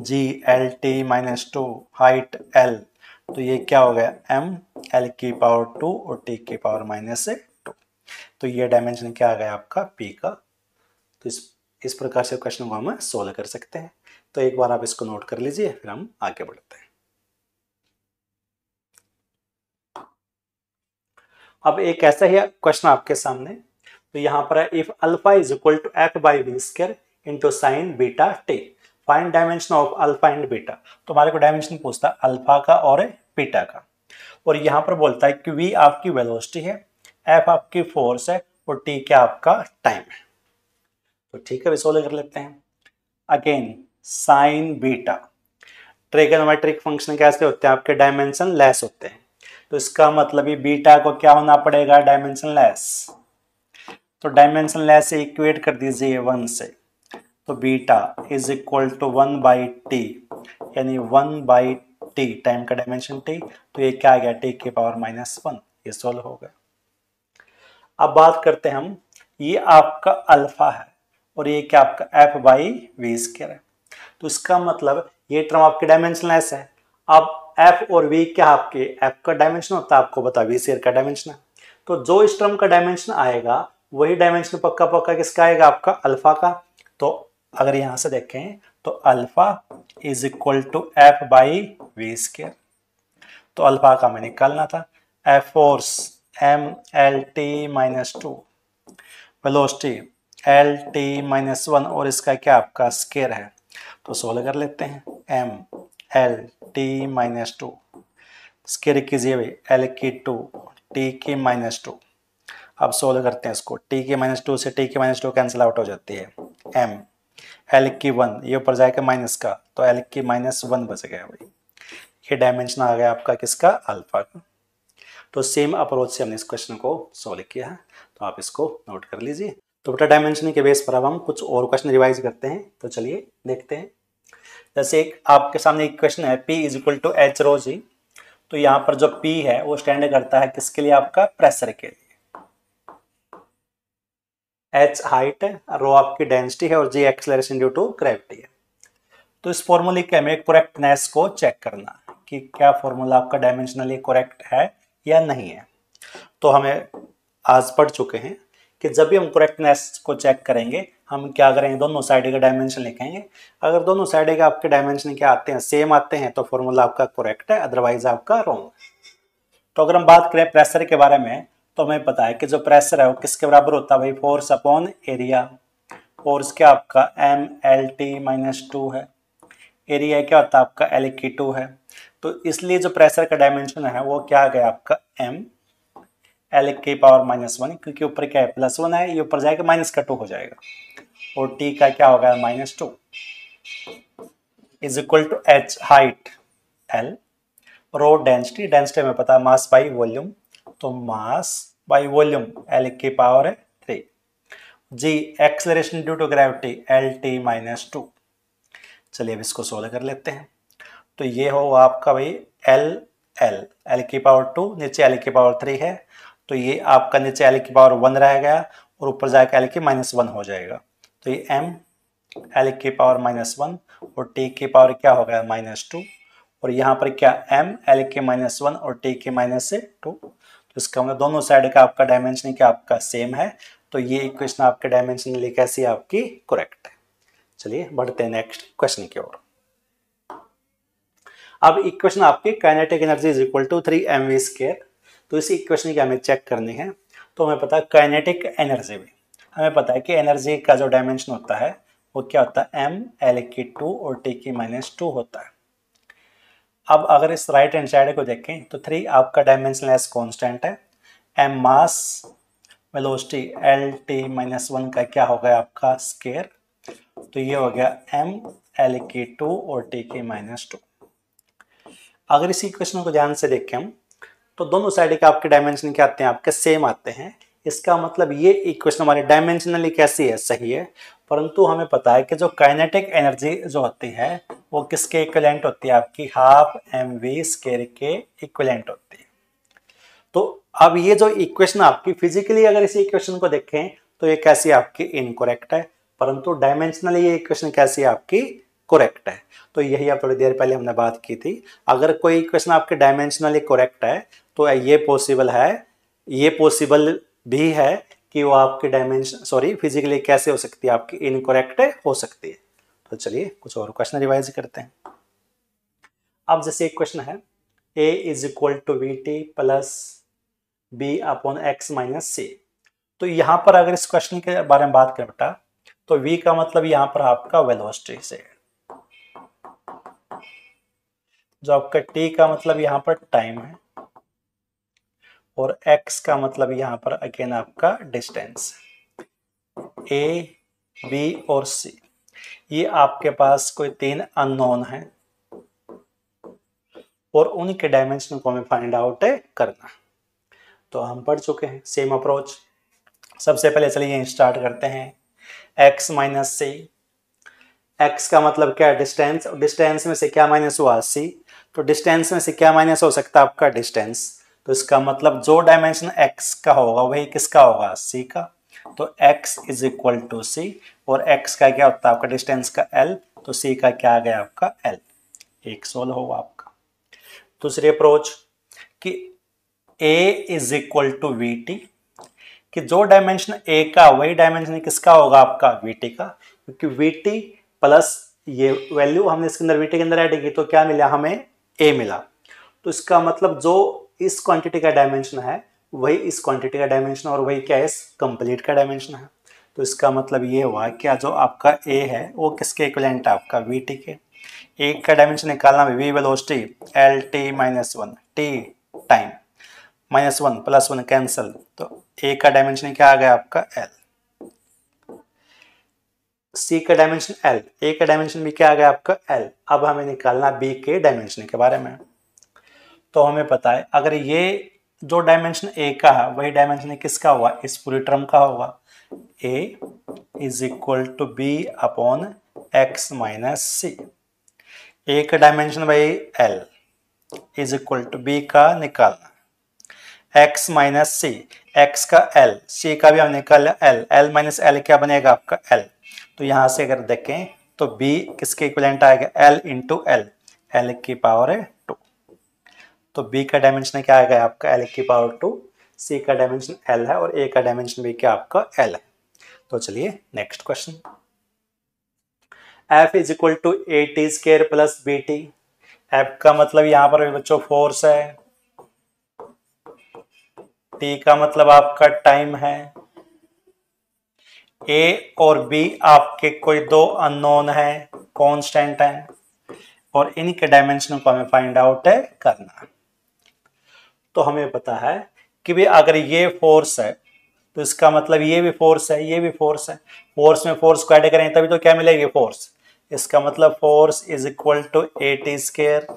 g l t minus 2, height l, तो ये क्या हो गया m l की पावर 2 और t की पावर माइनस 2। तो ये डायमेंशन क्या आ गया आपका P का। तो इस प्रकार से क्वेश्चन को हम सोल्व कर सकते हैं। तो एक बार आप इसको नोट कर लीजिए, फिर हम आगे बढ़ते हैं। अब एक ऐसा ही क्वेश्चन आपके सामने, तो यहाँ पर है if alpha is equal to f by V square into sine beta T, find dimension of alpha and beta. तो हमारे को डायमेंशन पूछता है अल्फा का और बीटा का, और यहाँ पर बोलता है कि v आपकी वेलोसिटी है, f आपकी फोर्स है और t क्या आपका टाइम है। तो ठीक है, सोल्व कर लेते हैं। Again sine beta, trigonometric function कैसे होते हैं आपके, डायमेंशन लेस होते हैं। तो इसका मतलब ये बीटा को क्या होना पड़ेगा, डायमेंशन लेस। तो डायमेंशन लेस से इक्वेट कर दीजिए 1 से, तो beta is equal to 1 by T, यानी 1 बाई टी, टाइम का डायमेंशन टी, तो ये क्या आ गया टी की पावर माइनस 1। ये सोल्व हो गया। अब बात करते हैं हम, ये आपका अल्फा है और ये क्या आपका एफ बाई वी स्क्वायर है। तो इसका मतलब ये टर्म आपके डायमेंशन लेस है। अब एफ और वी क्या आपके, एफ का डायमेंशन होता है आपको पता, वी स्क्वायर का डायमेंशन है। तो जो इस टर्म का डायमेंशन आएगा वही डायमेंशन पक्का पक्का किसका आएगा, आपका अल्फा का। तो अगर यहां से देखें तो alpha is equal to F by V square. तो अल्फा का हमें निकालना था, F force M L T minus 2, velocity L T minus 1, और इसका क्या आपका स्क्वायर है। तो सोल्व कर लेते हैं, M L T minus 2, square कीजिए भाई, एल की 2 टी की माइनस 2। अब सोल्व करते हैं इसको, टी की माइनस 2 से टी की माइनस 2 कैंसिल आउट हो जाती है, एम एल की 1, ये ऊपर जाएगा माइनस का, तो एल की माइनस 1 बच गया भाई। ये डायमेंशन आ गया आपका किसका, अल्फा का। तो सेम अप्रोच से हमने इस क्वेश्चन को सोल्व किया है, तो आप इसको नोट कर लीजिए। तो बेटा डायमेंशन के बेस पर अब हम कुछ और क्वेश्चन रिवाइज करते हैं, तो चलिए देखते हैं। जैसे एक आपके सामने एक क्वेश्चन है, P is equal to H rho G. तो यहाँ पर जो P है वो स्टैंड करता है किसके लिए, आपका प्रेशर के लिए। H हाइट है, रो आपकी डेंसिटी है और G acceleration due to gravity है। तो इस फॉर्मूले के हमें करेक्टनेस को चेक करना कि क्या फॉर्मूला आपका डायमेंशनली करेक्ट है या नहीं है। तो हमें आज पढ़ चुके हैं कि जब भी हम करेक्टनेस को चेक करेंगे हम क्या करेंगे, दोनों साइड का डायमेंशन लिखेंगे। अगर दोनों साइड के आपके डायमेंशन क्या आते हैं, सेम आते हैं, तो फॉर्मूला आपका करेक्ट है, अदरवाइज आपका रॉन्ग। तो अगर हम बात करें प्रेशर के बारे में, तो हमें पता है कि जो प्रेशर है वो किसके बराबर होता है भाई, फोर्स अपॉन एरिया। फोर्स क्या आपका एम एल टी माइनस 2 है, एरिया क्या होता है आपका एल की 2 है। तो इसलिए जो प्रेशर का डायमेंशन है वो क्या आ गया आपका एम एल की पावर माइनस 1, क्योंकि ऊपर क्या है प्लस 1 है, ये ऊपर जाएगा माइनस का 2 हो जाएगा, और टी का क्या होगा minus 2, is equal to H height L, rho density, density में पता मास बाई वॉल्यूम, तो मास बाई वॉल्यूम एल की पावर है 3, G acceleration due to gravity L T minus 2। चलिए अब इसको सोल्व कर लेते हैं। तो ये हो आपका भाई एल एल, एल की पावर 2, नीचे एल की पावर 3 है, तो ये आपका नीचे एल की पावर 1 रह गया और ऊपर जाकर एल की माइनस 1 हो जाएगा। तो ये एम एल की पावर माइनस 1 और टी की पावर क्या हो गया माइनस 2, और यहाँ पर क्या एम एल की माइनस 1 और टी की माइनस 2। तो इसका मतलब दोनों साइड का आपका डायमेंशन क्या आपका सेम है, तो ये इक्वेशन आपके डायमेंशनली कैसी आपकी करेक्ट है। चलिए बढ़ते हैं नेक्स्ट क्वेश्चन की ओर। अब इक्वेशन आपकी kinetic energy is equal to 3 mv square. तो इस इक्वेशन की हमें चेक करनी है। तो हमें पता है काइनेटिक एनर्जी में हमें पता है कि एनर्जी का जो डायमेंशन होता है वो क्या होता है, एम एल की 2 और टी की माइनस 2 होता है। अब अगर इस राइट हैंड साइड को देखें तो 3 आपका डायमेंशनलेस कांस्टेंट है, एम मास, वेलोसिटी एल टी माइनस 1 का क्या हो गया आपका स्क्वायर, तो ये हो गया एम एल की 2 और टी की माइनस 2। अगर इस इक्वेशन को ध्यान से देखें हम तो दोनों साइड के आपके डायमेंशन क्या आते हैं, आपके सेम आते हैं। इसका मतलब ये इक्वेशन हमारी डायमेंशनली कैसी है, सही है, परंतु हमें पता है कि जो काइनेटिक एनर्जी जो होती है वो किसके इक्विवेलेंट होती है, आपकी हाफ mv स्क्वायर के इक्विवेलेंट होती है। तो अब ये जो इक्वेशन आपकी फिजिकली अगर इस इक्वेशन को देखें तो ये कैसी आपकी इनकरेक्ट है, परंतु डायमेंशनली ये इक्वेशन कैसी है आपकी करेक्ट है। तो यही आप थोड़ी देर पहले हमने बात की थी, अगर कोई इक्वेशन आपके डायमेंशनली करेक्ट है तो ये पॉसिबल है, ये पॉसिबल भी है कि वो आपके डायमेंशन फिजिकली कैसे हो सकती है, आपकी इनकरेक्ट हो सकती है। तो चलिए कुछ और क्वेश्चन रिवाइज करते हैं। अब जैसे एक क्वेश्चन है a is equal to V T plus B upon X minus C. तो यहां पर अगर इस क्वेश्चन के बारे में बात करें बेटा, तो v का मतलब यहां पर आपका वेलोसिटी से, जो आपका t का मतलब यहां पर टाइम है, और x का मतलब यहां पर अगेन आपका डिस्टेंस। a, b और c ये आपके पास कोई 3 अननोन है और उनके डायमेंशन को हमें फाइंड आउट करना। तो हम पढ़ चुके हैं सेम अप्रोच। सबसे पहले चलिए स्टार्ट करते हैं। x माइनस सी, x का मतलब क्या है, डिस्टेंस। डिस्टेंस में से क्या माइनस हुआ, c। तो डिस्टेंस में से क्या माइनस हो सकता है, आपका डिस्टेंस। तो इसका मतलब जो डायमेंशन x का होगा वही किसका होगा, c का। तो x इज इक्वल टू सी, और x का क्या होता है आपका डिस्टेंस का l, तो c का क्या आ गया आपका l। एक सोल्व होगा आपका। दूसरी अप्रोच कि a is equal to V T, कि जो डायमेंशन a का वही डायमेंशन किसका होगा, आपका vt का। क्योंकि vt प्लस ये वैल्यू हमने इसके अंदर vt के अंदर ऐड की तो क्या मिला, हमें a मिला। तो इसका मतलब जो इस क्वांटिटी का डायमेंशन है वही इस क्वांटिटी का डायमेंशन, और वही क्या है, इस कंप्लीट का डायमेंशन है। तो इसका मतलब ये हुआ क्या, जो आपका a है वो किसके इक्विवेलेंट है, आपका vt के। एक का डायमेंशन निकालना है v velocity L T minus one, T time, minus one plus one cancel, तो a का डायमेंशन क्या आ गया आपका l, c का डायमेंशन l, a का डायमेंशन भी क्या आ गया आपका l। अब हमें निकालना b के डायमेंशन के बारे में। तो हमें पता है अगर ये जो डायमेंशन a का है वही डायमेंशन किसका होगा, इस पूरी टर्म का होगा। a is equal to B upon X minus C. a का डायमेंशन भाई l is equal to b का निकालना x माइनस सी, एक्स का l, c का भी हम निकाल l, l माइनस l क्या बनेगा आपका l। तो यहां से अगर देखें तो b किसके इक्विवेलेंट आएगा, l इंटू l, l की पावर है 2। तो b का डायमेंशन क्या आएगा आपका l की पावर 2, c का डायमेंशन l है और a का डायमेंशन भी क्या आपका l है। तो चलिए next question. f is equal to A T square plus B T. F का मतलब यहां पर बच्चों फोर्स है, टी का मतलब आपका टाइम है, ए और बी आपके कोई 2 अननोन है, कांस्टेंट है, और इनके डायमेंशन को हमें फाइंड आउट करना। तो हमें पता है कि भी अगर ये फोर्स है तो इसका मतलब ये भी फोर्स है, ये भी फोर्स है। फोर्स में फोर्स को ऐड करें तभी तो क्या मिलेगी, फोर्स। इसका मतलब force is equal to A T square.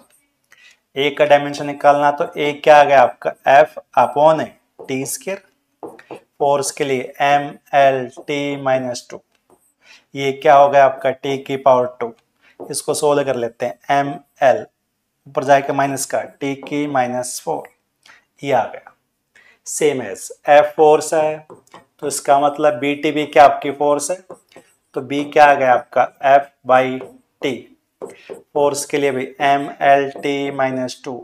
A का डायमेंशन निकालना तो ए क्या आ गया आपका F upon T square. Force के लिए एम एल टी माइनस 2, ये क्या हो गया आपका टी की पावर 2। इसको सोल्व कर लेते हैं, एम एल ऊपर जाके माइनस का टी की माइनस 4, ये आ गया। सेम एज एफ फोर्स है तो इसका मतलब बी टी भी क्या आपकी फोर्स है, तो बी क्या आ गया आपका एफ बाई टी। फोर्स के लिए भी M L T minus 2,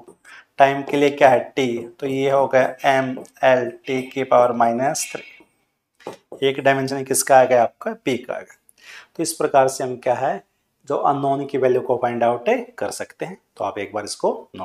time के लिए क्या है टी, तो ये हो गया एम एल टी की पावर माइनस 3। एक डायमेंशन किसका आ गया आपका पी का आ गया। तो इस प्रकार से हम क्या है जो अननोन की वैल्यू को फाइंड आउट कर सकते हैं। तो आप एक बार इसको नोट